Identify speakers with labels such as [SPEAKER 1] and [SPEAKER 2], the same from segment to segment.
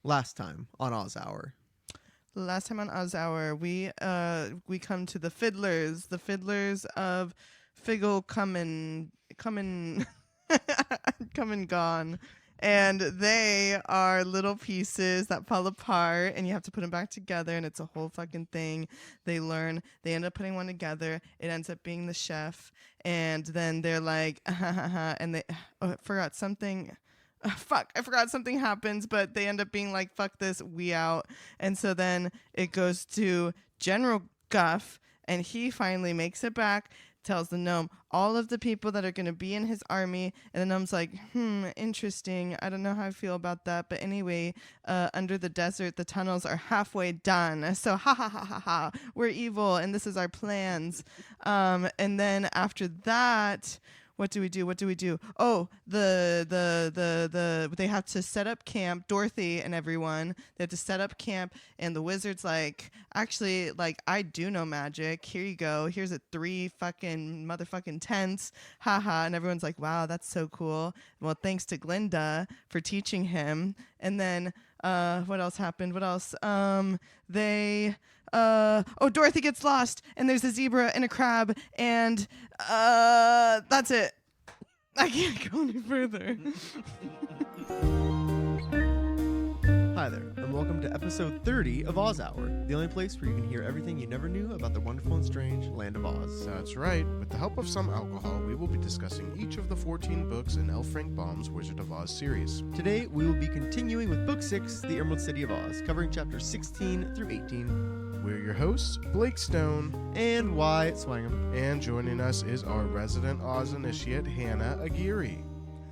[SPEAKER 1] Last time on Oz Hour.
[SPEAKER 2] Last time on Oz Hour, we come to the fiddlers of Figgle come and gone. And they are little pieces that fall apart, and you have to put them back together, and it's a whole fucking thing. They end up putting one together. It ends up being the chef, and then they're like, and they I forgot something. I forgot something happens, but they end up being like, fuck this, we out. And so then it goes to General Guff, and he finally makes it back, tells the gnome all of the people that are going to be in his army. And the gnome's like, interesting. I don't know how I feel about that. But anyway, under the desert, the tunnels are halfway done. So ha ha ha ha ha, we're evil, and this is our plans. And then after that, what do we do? Oh, they have to set up camp, Dorothy and everyone. They have to set up camp, and the wizard's like, actually, like, I do know magic. Here you go. Here's 3 fucking motherfucking tents. Haha. And everyone's like, wow, that's so cool. Well, thanks to Glinda for teaching him. And then what else happened? Dorothy gets lost, and there's a zebra and a crab, and that's it. I can't go any further.
[SPEAKER 1] Hi there, and welcome to episode 30 of Oz Hour, the only place where you can hear everything you never knew about the wonderful and strange land of Oz.
[SPEAKER 3] That's right. With the help of some alcohol, we will be discussing each of the 14 books in L. Frank Baum's Wizard of Oz series.
[SPEAKER 1] Today, we will be continuing with Book 6, The Emerald City of Oz, covering chapters 16 through 18.
[SPEAKER 3] We're your hosts, Blake Stone
[SPEAKER 1] and Wyatt Swangham.
[SPEAKER 3] And joining us is our resident Oz initiate, Hannah Aguirre.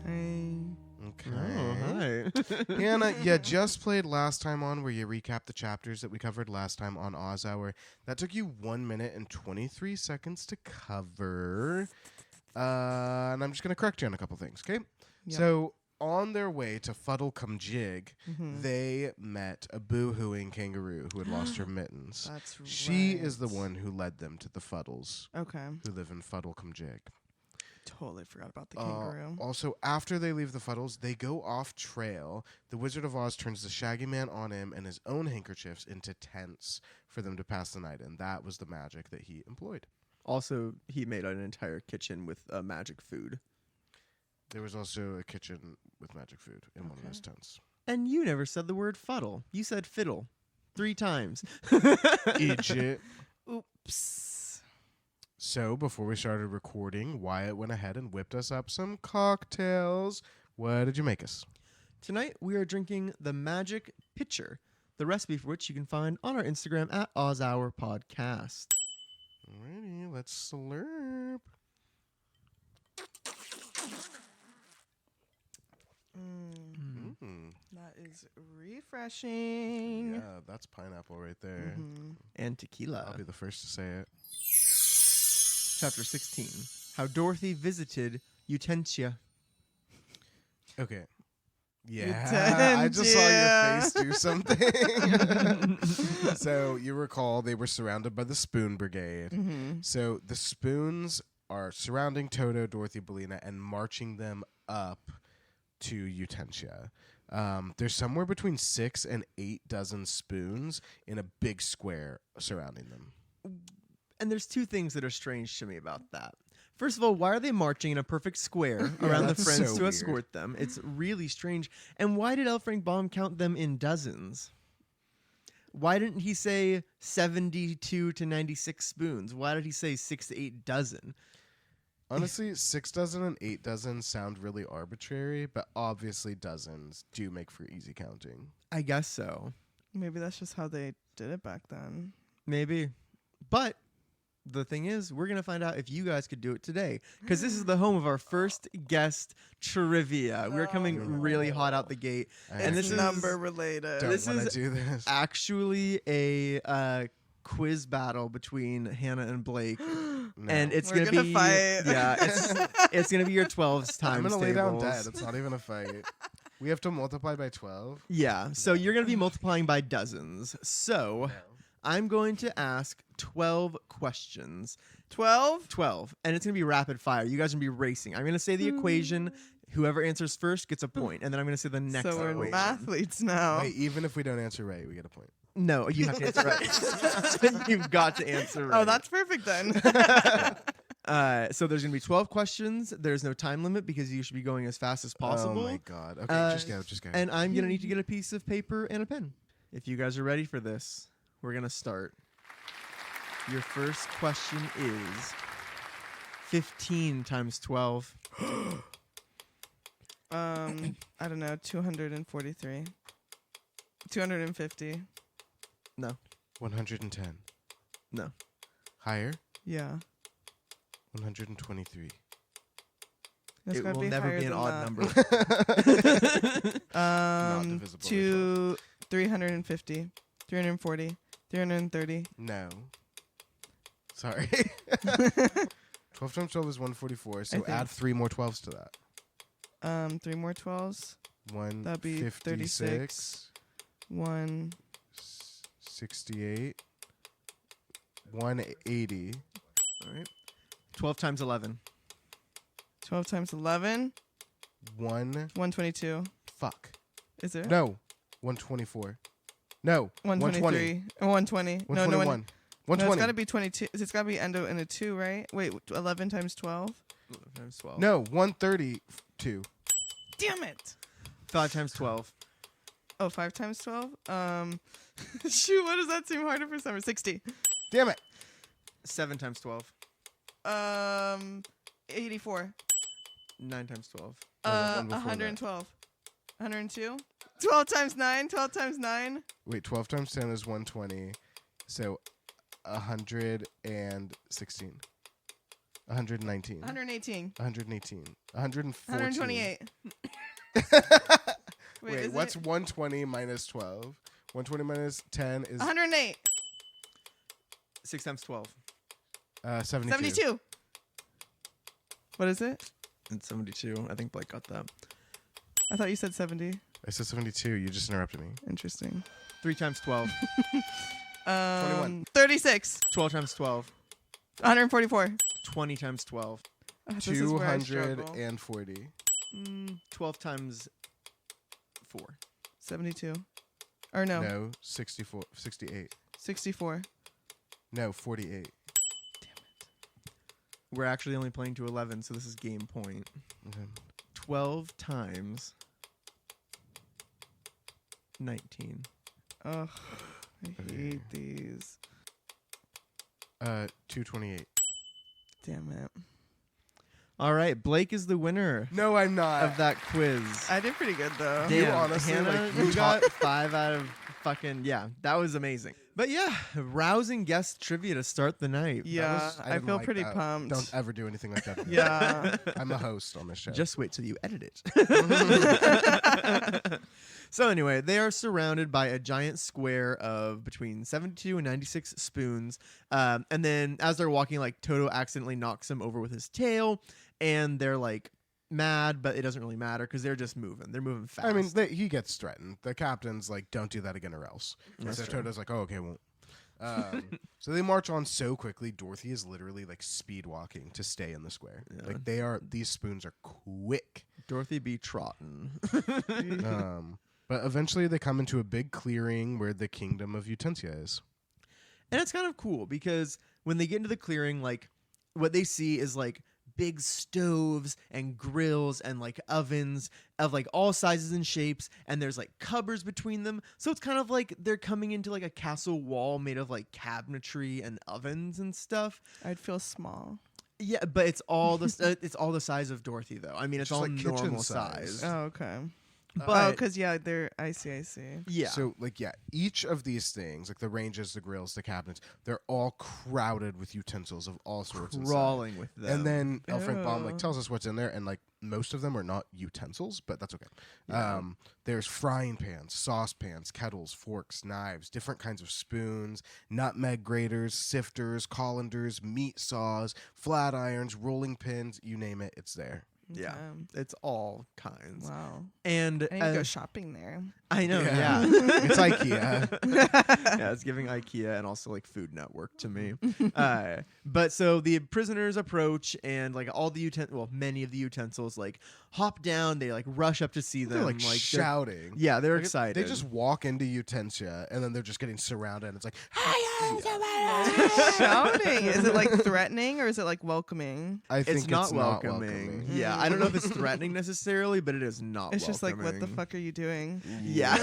[SPEAKER 2] Hey.
[SPEAKER 3] Okay.
[SPEAKER 1] Oh, hi.
[SPEAKER 3] Hannah, you just played last time on where you recapped the chapters that we covered last time on Oz Hour. That took you 1 minute and 23 seconds to cover. And I'm just going to correct you on a couple things, okay?
[SPEAKER 2] Yep.
[SPEAKER 3] So, on their way to Fuddlecumjig,
[SPEAKER 2] Mm-hmm.
[SPEAKER 3] they met a boo-hooing kangaroo who had lost her mittens.
[SPEAKER 2] That's right.
[SPEAKER 3] She is the one who led them to the Fuddles,
[SPEAKER 2] Okay.
[SPEAKER 3] who live in Fuddlecumjig.
[SPEAKER 2] Totally forgot about the kangaroo.
[SPEAKER 3] Also, after they leave the Fuddles, they go off trail. The Wizard of Oz turns the Shaggy Man on him and his own handkerchiefs into tents for them to pass the night in. That was the magic that he employed.
[SPEAKER 1] Also, he made an entire kitchen with magic food.
[SPEAKER 3] There was also a kitchen with magic food in one of those tents.
[SPEAKER 1] And you never said the word fuddle. You said fiddle 3 times.
[SPEAKER 3] Egypt.
[SPEAKER 2] Oops.
[SPEAKER 3] So, before we started recording, Wyatt went ahead and whipped us up some cocktails. What did you make us?
[SPEAKER 1] Tonight, we are drinking the Magic Pitcher, the recipe for which you can find on our Instagram at Oz Hour Podcast.
[SPEAKER 3] Alrighty, let's slurp.
[SPEAKER 2] That is refreshing.
[SPEAKER 3] Yeah, that's pineapple right there.
[SPEAKER 2] Mm-hmm.
[SPEAKER 1] And tequila.
[SPEAKER 3] I'll be the first to say it.
[SPEAKER 1] Chapter 16, How Dorothy Visited Utensia.
[SPEAKER 3] Okay. Yeah, I just saw your face do something. So you recall they were surrounded by the Spoon Brigade.
[SPEAKER 2] Mm-hmm.
[SPEAKER 3] So the Spoons are surrounding Toto, Dorothy, Bellina, and marching them up to Utensia. There's somewhere between 6 and 8 dozen spoons in a big square surrounding them.
[SPEAKER 1] And there's 2 things that are strange to me about that. First of all, why are they marching in a perfect square around the
[SPEAKER 3] that's
[SPEAKER 1] friends
[SPEAKER 3] so
[SPEAKER 1] to
[SPEAKER 3] weird.
[SPEAKER 1] escort them? It's really strange. And why did L. Frank Baum count them in dozens? Why didn't he say 72 to 96 spoons? Why did he say 6 to 8 dozen?
[SPEAKER 3] Honestly, 6 dozen and 8 dozen sound really arbitrary, but obviously dozens do make for easy counting.
[SPEAKER 1] I guess so.
[SPEAKER 2] Maybe that's just how they did it back then.
[SPEAKER 1] Maybe. But the thing is, we're going to find out if you guys could do it today. Because this is the home of our first guest trivia. We're coming really hot out the gate.
[SPEAKER 3] And
[SPEAKER 1] this is
[SPEAKER 2] number related.
[SPEAKER 3] Don't
[SPEAKER 1] this
[SPEAKER 3] want to
[SPEAKER 1] is
[SPEAKER 3] do this.
[SPEAKER 1] actually a quiz battle between Hannah and Blake.
[SPEAKER 3] No.
[SPEAKER 1] And it's
[SPEAKER 2] We're
[SPEAKER 1] gonna
[SPEAKER 2] gonna
[SPEAKER 1] be
[SPEAKER 2] fight.
[SPEAKER 1] Yeah, it's gonna be your 12s
[SPEAKER 3] I'm
[SPEAKER 1] times
[SPEAKER 3] going to lay down
[SPEAKER 1] tables.
[SPEAKER 3] dead. It's not even a fight. We have to multiply by 12.
[SPEAKER 1] Yeah, so you're gonna be multiplying by dozens. So I'm going to ask 12 questions.
[SPEAKER 2] 12?
[SPEAKER 1] 12, and it's gonna be rapid fire. You guys are gonna be racing. I'm gonna say the equation. Whoever answers first gets a point, and then I'm going to say the next
[SPEAKER 2] So we're
[SPEAKER 1] equation.
[SPEAKER 2] mathletes now.
[SPEAKER 3] Wait, even if we don't answer right, we get a point.
[SPEAKER 1] No, you have to answer right. You've got to answer right.
[SPEAKER 2] Oh, that's perfect then.
[SPEAKER 1] So there's going to be 12 questions. There's no time limit because you should be going as fast as possible.
[SPEAKER 3] Oh my god. Okay, just go.
[SPEAKER 1] And I'm going to need to get a piece of paper and a pen. If you guys are ready for this, we're going to start. Your first question is 15 times 12.
[SPEAKER 2] I don't know, 243. 250.
[SPEAKER 1] No.
[SPEAKER 3] 110.
[SPEAKER 1] No.
[SPEAKER 3] Higher?
[SPEAKER 2] Yeah.
[SPEAKER 3] 123.
[SPEAKER 2] That's
[SPEAKER 1] It
[SPEAKER 2] gotta
[SPEAKER 1] will
[SPEAKER 2] be
[SPEAKER 1] never
[SPEAKER 2] higher
[SPEAKER 1] be an
[SPEAKER 2] than
[SPEAKER 1] odd
[SPEAKER 2] that.
[SPEAKER 1] number.
[SPEAKER 3] divisible by
[SPEAKER 2] 350, 340, 330.
[SPEAKER 3] No. Sorry. 12 times 12 is 144, so
[SPEAKER 2] think.
[SPEAKER 3] add 3 more 12s to that.
[SPEAKER 2] 3 more 12s.
[SPEAKER 3] 156,
[SPEAKER 2] That'd be 36. 1.
[SPEAKER 3] 68, 180.
[SPEAKER 1] All right. 12 times 11.
[SPEAKER 2] 12 times 11. 122.
[SPEAKER 3] Fuck.
[SPEAKER 2] Is it?
[SPEAKER 3] No. 124. No.
[SPEAKER 2] 123. 120. No,
[SPEAKER 3] 121.
[SPEAKER 2] no, it's
[SPEAKER 3] 120.
[SPEAKER 2] got to be 22. It's got to be end in a 2, right? Wait, 11 times 12?
[SPEAKER 1] 11 times 12.
[SPEAKER 3] No, 132.
[SPEAKER 2] Damn it.
[SPEAKER 1] 5 times 12.
[SPEAKER 2] Oh, 5 times 12? Shoot, what does that seem harder for summer? 60.
[SPEAKER 3] Damn it.
[SPEAKER 1] 7 times 12.
[SPEAKER 2] 84.
[SPEAKER 1] 9 times 12.
[SPEAKER 3] One before that.
[SPEAKER 2] 112. 102. 12 times 9. 12 times 9.
[SPEAKER 3] Wait, 12 times 10 is 120. So 116. 119.
[SPEAKER 2] 118.
[SPEAKER 3] 118. 114.
[SPEAKER 2] 128.
[SPEAKER 3] Wait,
[SPEAKER 2] is
[SPEAKER 3] what's
[SPEAKER 2] it?
[SPEAKER 3] 120 minus 12? 120 minus 10 is
[SPEAKER 2] 108.
[SPEAKER 1] 6 times 12.
[SPEAKER 3] 72.
[SPEAKER 2] 72. What is it?
[SPEAKER 1] It's 72. I think Blake got that.
[SPEAKER 2] I thought you said 70.
[SPEAKER 3] I said 72. You just interrupted me.
[SPEAKER 2] Interesting.
[SPEAKER 1] 3 times 12.
[SPEAKER 3] 21.
[SPEAKER 2] 36.
[SPEAKER 1] 12 times 12.
[SPEAKER 2] 144.
[SPEAKER 1] 20 times 12.
[SPEAKER 2] This is where I struggle.
[SPEAKER 3] 240.
[SPEAKER 1] 12 times 4.
[SPEAKER 2] 72. Or no,
[SPEAKER 3] No, 64. 68.
[SPEAKER 2] 64.
[SPEAKER 3] No, 48.
[SPEAKER 1] We're actually only playing to 11, so this is game point.
[SPEAKER 3] Okay.
[SPEAKER 1] 12 times 19.
[SPEAKER 2] Ugh, I hate these.
[SPEAKER 3] 228.
[SPEAKER 2] Damn it.
[SPEAKER 1] All right, Blake is the winner
[SPEAKER 3] No, I'm not.
[SPEAKER 1] of that quiz.
[SPEAKER 2] I did pretty good though.
[SPEAKER 3] You
[SPEAKER 1] Damn,
[SPEAKER 3] honestly,
[SPEAKER 1] Hannah,
[SPEAKER 3] like,
[SPEAKER 1] you got 5 out of fucking, yeah, that was amazing. But yeah, rousing guest trivia to start the night.
[SPEAKER 2] Yeah,
[SPEAKER 3] I
[SPEAKER 2] I
[SPEAKER 3] didn't
[SPEAKER 2] feel
[SPEAKER 3] like
[SPEAKER 2] pretty
[SPEAKER 3] that.
[SPEAKER 2] pumped.
[SPEAKER 3] Don't ever do anything like that again.
[SPEAKER 2] Yeah.
[SPEAKER 3] I'm a host on this show.
[SPEAKER 1] Just wait till you edit it. So anyway, they are surrounded by a giant square of between 72 and 96 spoons. And then as they're walking, like Toto accidentally knocks him over with his tail, and they're like mad, but it doesn't really matter because they're just moving. They're moving fast.
[SPEAKER 3] I mean, he gets threatened. The captain's like, "Don't do that again, or else."
[SPEAKER 1] That's
[SPEAKER 3] So
[SPEAKER 1] true.
[SPEAKER 3] Toto's like, "Oh, okay, won't." So they march on so quickly. Dorothy is literally like speed walking to stay in the square.
[SPEAKER 1] Yeah.
[SPEAKER 3] Like these spoons are quick.
[SPEAKER 1] Dorothy B. Trotton.
[SPEAKER 3] But eventually they come into a big clearing where the kingdom of Utensia is.
[SPEAKER 1] And it's kind of cool because when they get into the clearing, like what they see is like big stoves and grills and like ovens of like all sizes and shapes, and there's like cupboards between them. So it's kind of like they're coming into like a castle wall made of like cabinetry and ovens and stuff.
[SPEAKER 2] I'd feel small.
[SPEAKER 1] Yeah, but it's all the it's all the size of Dorothy though. I mean, it's
[SPEAKER 3] Just
[SPEAKER 1] all
[SPEAKER 3] like kitchen
[SPEAKER 1] normal
[SPEAKER 3] size.
[SPEAKER 1] size.
[SPEAKER 2] Oh, okay.
[SPEAKER 1] But
[SPEAKER 2] because they're I see.
[SPEAKER 1] yeah,
[SPEAKER 3] So like each of these things, like the ranges, the grills, the cabinets, they're all crowded with utensils of all sorts inside.
[SPEAKER 1] crawling with them.
[SPEAKER 3] And then L. Frank Baum like
[SPEAKER 2] Ew.
[SPEAKER 3] tells us what's in there, and like most of them are not utensils, but that's okay.
[SPEAKER 1] Yeah.
[SPEAKER 3] There's frying pans, saucepans, kettles, forks, knives, different kinds of spoons, nutmeg graters, sifters, colanders, meat saws, flat irons, rolling pins, you name it, it's there.
[SPEAKER 1] Yeah.
[SPEAKER 2] Okay.
[SPEAKER 1] It's all kinds.
[SPEAKER 2] Wow.
[SPEAKER 1] And
[SPEAKER 2] I need to go shopping there.
[SPEAKER 1] I know,
[SPEAKER 3] Yeah.
[SPEAKER 1] yeah.
[SPEAKER 3] It's IKEA.
[SPEAKER 1] Yeah, it's giving IKEA and also like Food Network to me. But so the prisoners approach, and like all the many of the utensils like hop down. They like rush up to see them.
[SPEAKER 3] They're like
[SPEAKER 1] they're-
[SPEAKER 3] shouting.
[SPEAKER 1] Yeah, they're
[SPEAKER 3] Like,
[SPEAKER 1] excited.
[SPEAKER 3] They just walk into Utensia and then they're just getting surrounded. And it's like,
[SPEAKER 2] Shouting. Is it like threatening or is it like welcoming?
[SPEAKER 3] I think
[SPEAKER 1] it's not welcoming. Yeah, I don't know if it's threatening necessarily, but it is not.
[SPEAKER 2] It's just like, what the
[SPEAKER 1] welcoming.
[SPEAKER 2] fuck are you doing?
[SPEAKER 1] Yeah.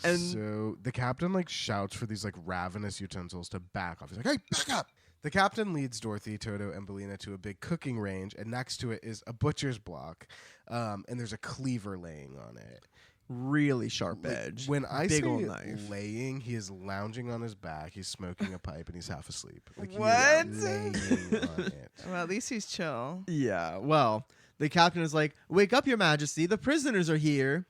[SPEAKER 1] And
[SPEAKER 3] So the captain like shouts for these like ravenous utensils to back off. He's like, "Hey, back up!" The captain leads Dorothy, Toto, and Bellina to a big cooking range, and next to it is a butcher's block, and there's a cleaver laying on it.
[SPEAKER 1] really sharp
[SPEAKER 3] Like,
[SPEAKER 1] edge.
[SPEAKER 3] when I
[SPEAKER 1] big
[SPEAKER 3] say
[SPEAKER 1] old knife.
[SPEAKER 3] laying, he is lounging on his back, he's smoking a pipe, and he's half asleep. Like, he is
[SPEAKER 2] What?
[SPEAKER 3] laying on it.
[SPEAKER 2] Well, at least he's chill.
[SPEAKER 1] Yeah. Well, the captain is like, "Wake up, Your Majesty! The prisoners are here."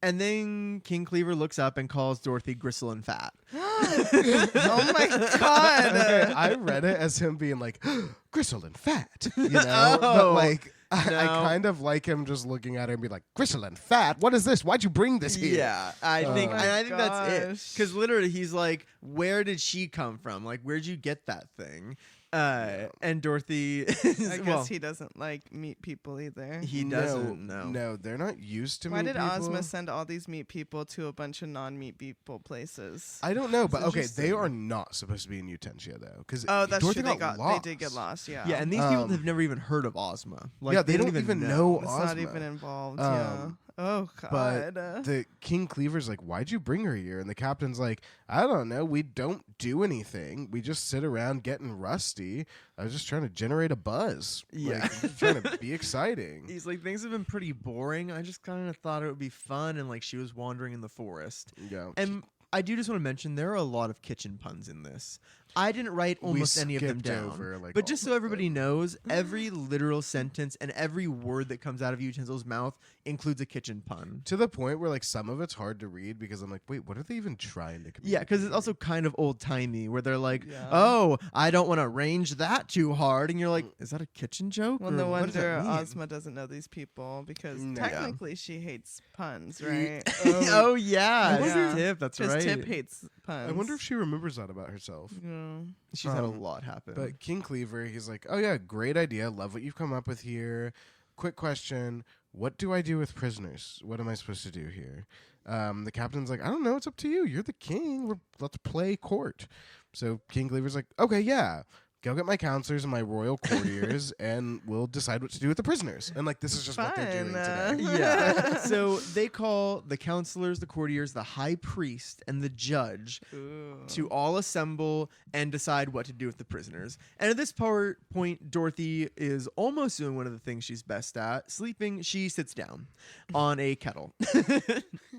[SPEAKER 1] And then King Cleaver looks up and calls Dorothy gristle and fat.
[SPEAKER 2] Oh my god.
[SPEAKER 3] Okay, I read it as him being like, "Gristle and fat," you know?
[SPEAKER 1] Oh,
[SPEAKER 3] But like, I
[SPEAKER 1] no.
[SPEAKER 3] kind of like him just looking at her and be like, "Gristle and fat? What is this? Why'd you bring this here?"
[SPEAKER 1] Yeah, I think,
[SPEAKER 3] Oh
[SPEAKER 1] and I think that's it.
[SPEAKER 2] gosh.
[SPEAKER 1] Because literally, he's like, "Where did she come from? Like, where'd you get that thing?" And Dorothy, is,
[SPEAKER 2] I guess
[SPEAKER 1] well,
[SPEAKER 2] he doesn't like meat people either.
[SPEAKER 1] he doesn't know.
[SPEAKER 3] No, they're not used to
[SPEAKER 2] Why
[SPEAKER 3] meat
[SPEAKER 2] did
[SPEAKER 3] people.
[SPEAKER 2] Ozma send all these meat people to a bunch of non-meat people places?
[SPEAKER 3] I don't know, but
[SPEAKER 1] It's
[SPEAKER 3] okay, they
[SPEAKER 1] interesting.
[SPEAKER 3] are not supposed to be in Utensia though, because
[SPEAKER 2] Oh, that's
[SPEAKER 3] Dorothy
[SPEAKER 2] true. They
[SPEAKER 3] lost.
[SPEAKER 2] did get lost. Yeah.
[SPEAKER 1] Yeah, and these people
[SPEAKER 3] Um,
[SPEAKER 1] have never even heard of Ozma. Like,
[SPEAKER 3] yeah, they don't even know
[SPEAKER 2] It's
[SPEAKER 3] Ozma.
[SPEAKER 2] not even involved.
[SPEAKER 3] Um,
[SPEAKER 2] Yeah. Oh
[SPEAKER 3] but
[SPEAKER 2] god.
[SPEAKER 3] the King Cleaver's like, "Why'd you bring her here?" And the captain's like, "I don't know. We don't do anything. We just sit around getting rusty. I was just trying to generate a buzz.
[SPEAKER 1] Yeah.
[SPEAKER 3] Like, just trying to be exciting."
[SPEAKER 1] He's like, "Things have been pretty boring. I just kind of thought it would be fun." And like, she was wandering in the forest.
[SPEAKER 3] Yeah.
[SPEAKER 1] And I do just want to mention there are a lot of kitchen puns in this. I didn't write almost any of them
[SPEAKER 3] skipped
[SPEAKER 1] down.
[SPEAKER 3] over, like,
[SPEAKER 1] But just
[SPEAKER 3] all
[SPEAKER 1] so
[SPEAKER 3] of
[SPEAKER 1] everybody
[SPEAKER 3] them.
[SPEAKER 1] knows, every literal sentence and every word that comes out of Utensil's mouth includes a kitchen pun.
[SPEAKER 3] To the point where like some of it's hard to read because I'm like, wait, what are they even trying to?
[SPEAKER 1] Yeah, because it's
[SPEAKER 3] communicate
[SPEAKER 1] also kind of old timey where they're like,
[SPEAKER 2] Yeah.
[SPEAKER 1] "Oh, I don't want to range that too hard," and you're like, "Is that a kitchen joke?"
[SPEAKER 2] Well,
[SPEAKER 1] or
[SPEAKER 2] no
[SPEAKER 1] what does that
[SPEAKER 2] wonder
[SPEAKER 1] mean?"
[SPEAKER 2] Ozma doesn't know these people because
[SPEAKER 3] No.
[SPEAKER 2] technically she hates puns, right?
[SPEAKER 1] Oh yeah,
[SPEAKER 2] I
[SPEAKER 1] it's
[SPEAKER 2] wonder-
[SPEAKER 1] Tip. That's
[SPEAKER 2] Because
[SPEAKER 1] right.
[SPEAKER 2] Tip hates puns.
[SPEAKER 3] I wonder if she remembers that about herself.
[SPEAKER 2] Yeah.
[SPEAKER 1] She's had a
[SPEAKER 3] Um,
[SPEAKER 1] lot happen.
[SPEAKER 3] But King Cleaver, he's like, "Oh yeah, great idea. Love what you've come up with here. Quick question: what do I do with prisoners? What am I supposed to do here?" The captain's like, "I don't know. It's up to you. You're the king. Let's play court." So King Cleaver's like, "Okay, yeah. Go get my counselors and my royal courtiers, and we'll decide what to do with the prisoners." And like, this is just what they're doing
[SPEAKER 2] Fun,
[SPEAKER 3] today.
[SPEAKER 1] yeah. So they call the counselors, the courtiers, the high priest, and the judge
[SPEAKER 2] Ooh.
[SPEAKER 1] to all assemble and decide what to do with the prisoners. And at this point, Dorothy is almost doing one of the things she's best at, sleeping. She sits down on a kettle.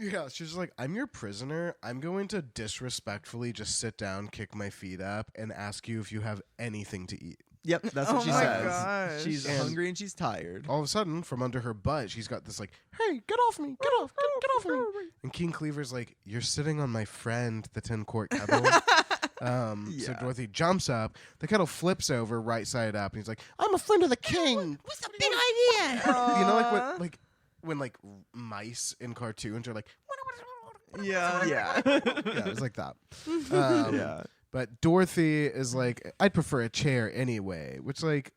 [SPEAKER 3] Yeah, she's like, "I'm your prisoner. I'm going to disrespectfully just sit down, kick my feet up, and ask you if you have anything to eat."
[SPEAKER 1] Yep, that's what
[SPEAKER 2] Oh
[SPEAKER 1] she
[SPEAKER 2] my
[SPEAKER 1] says.
[SPEAKER 2] gosh.
[SPEAKER 1] She's
[SPEAKER 3] And-
[SPEAKER 1] hungry and she's tired.
[SPEAKER 3] All of a sudden, from under her butt, she's got this like, "Hey, get off me! Get off! Get off me!" And King Cleaver's like, "You're sitting on my friend, the tin quart kettle." So
[SPEAKER 1] Yeah.
[SPEAKER 3] Dorothy jumps up. The kettle flips over right side up, and he's like, "I'm a friend of the king."
[SPEAKER 1] What's the big idea?
[SPEAKER 3] You know, like
[SPEAKER 2] Aw.
[SPEAKER 3] when mice in cartoons are like,
[SPEAKER 2] Yeah.
[SPEAKER 1] Yeah.
[SPEAKER 3] yeah, it was like that. Um,
[SPEAKER 1] Yeah.
[SPEAKER 3] But Dorothy is like, "I'd prefer a chair anyway," which like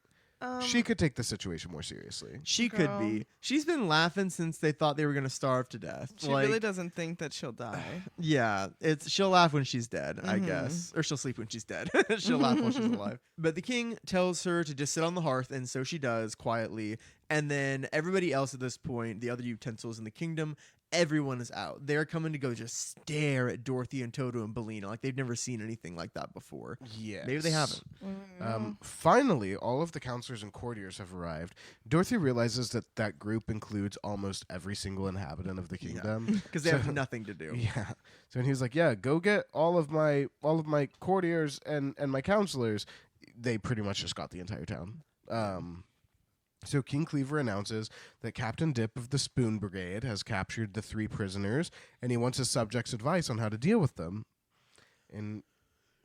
[SPEAKER 3] she could take the situation more seriously.
[SPEAKER 1] She could
[SPEAKER 2] Girl.
[SPEAKER 1] be. She's been laughing since they thought they were gonna starve to death.
[SPEAKER 2] She
[SPEAKER 1] Like,
[SPEAKER 2] really doesn't think that she'll die.
[SPEAKER 1] yeah, she'll laugh when she's dead, I
[SPEAKER 2] Mhm.
[SPEAKER 1] guess, or she'll sleep when she's dead. She'll laugh while she's alive. But the king tells her to just sit on the hearth, and so she does quietly. And then everybody else at this point, the other utensils in the kingdom, everyone is out. They're coming to go just stare at Dorothy and Toto and Bellina like they've never seen anything like that before.
[SPEAKER 3] Yeah,
[SPEAKER 1] Maybe they haven't.
[SPEAKER 3] Finally, all of the counselors and courtiers have arrived. Dorothy realizes that that group includes almost every single inhabitant of the
[SPEAKER 1] Yeah.
[SPEAKER 3] kingdom.
[SPEAKER 1] Because they
[SPEAKER 3] So-
[SPEAKER 1] have nothing to do.
[SPEAKER 3] Yeah. So he was like, "Yeah, go get all of my courtiers and my counselors." They pretty much just got the entire town. So King Cleaver announces that Captain Dip of the Spoon Brigade has captured the 3 prisoners, and he wants his subjects' advice on how to deal with them. And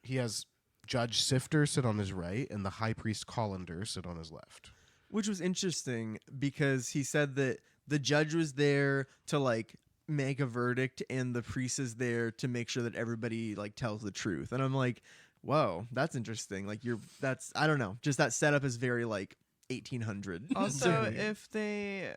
[SPEAKER 3] he has Judge Sifter sit on his right, and the High Priest Colander sit on his left.
[SPEAKER 1] Which was interesting because he said that the judge was there to like make a verdict and the priest is there to make sure that everybody like tells the truth. And I'm like, whoa, that's interesting. Like that's I don't know, just that setup is very like 1800.
[SPEAKER 2] Also, if they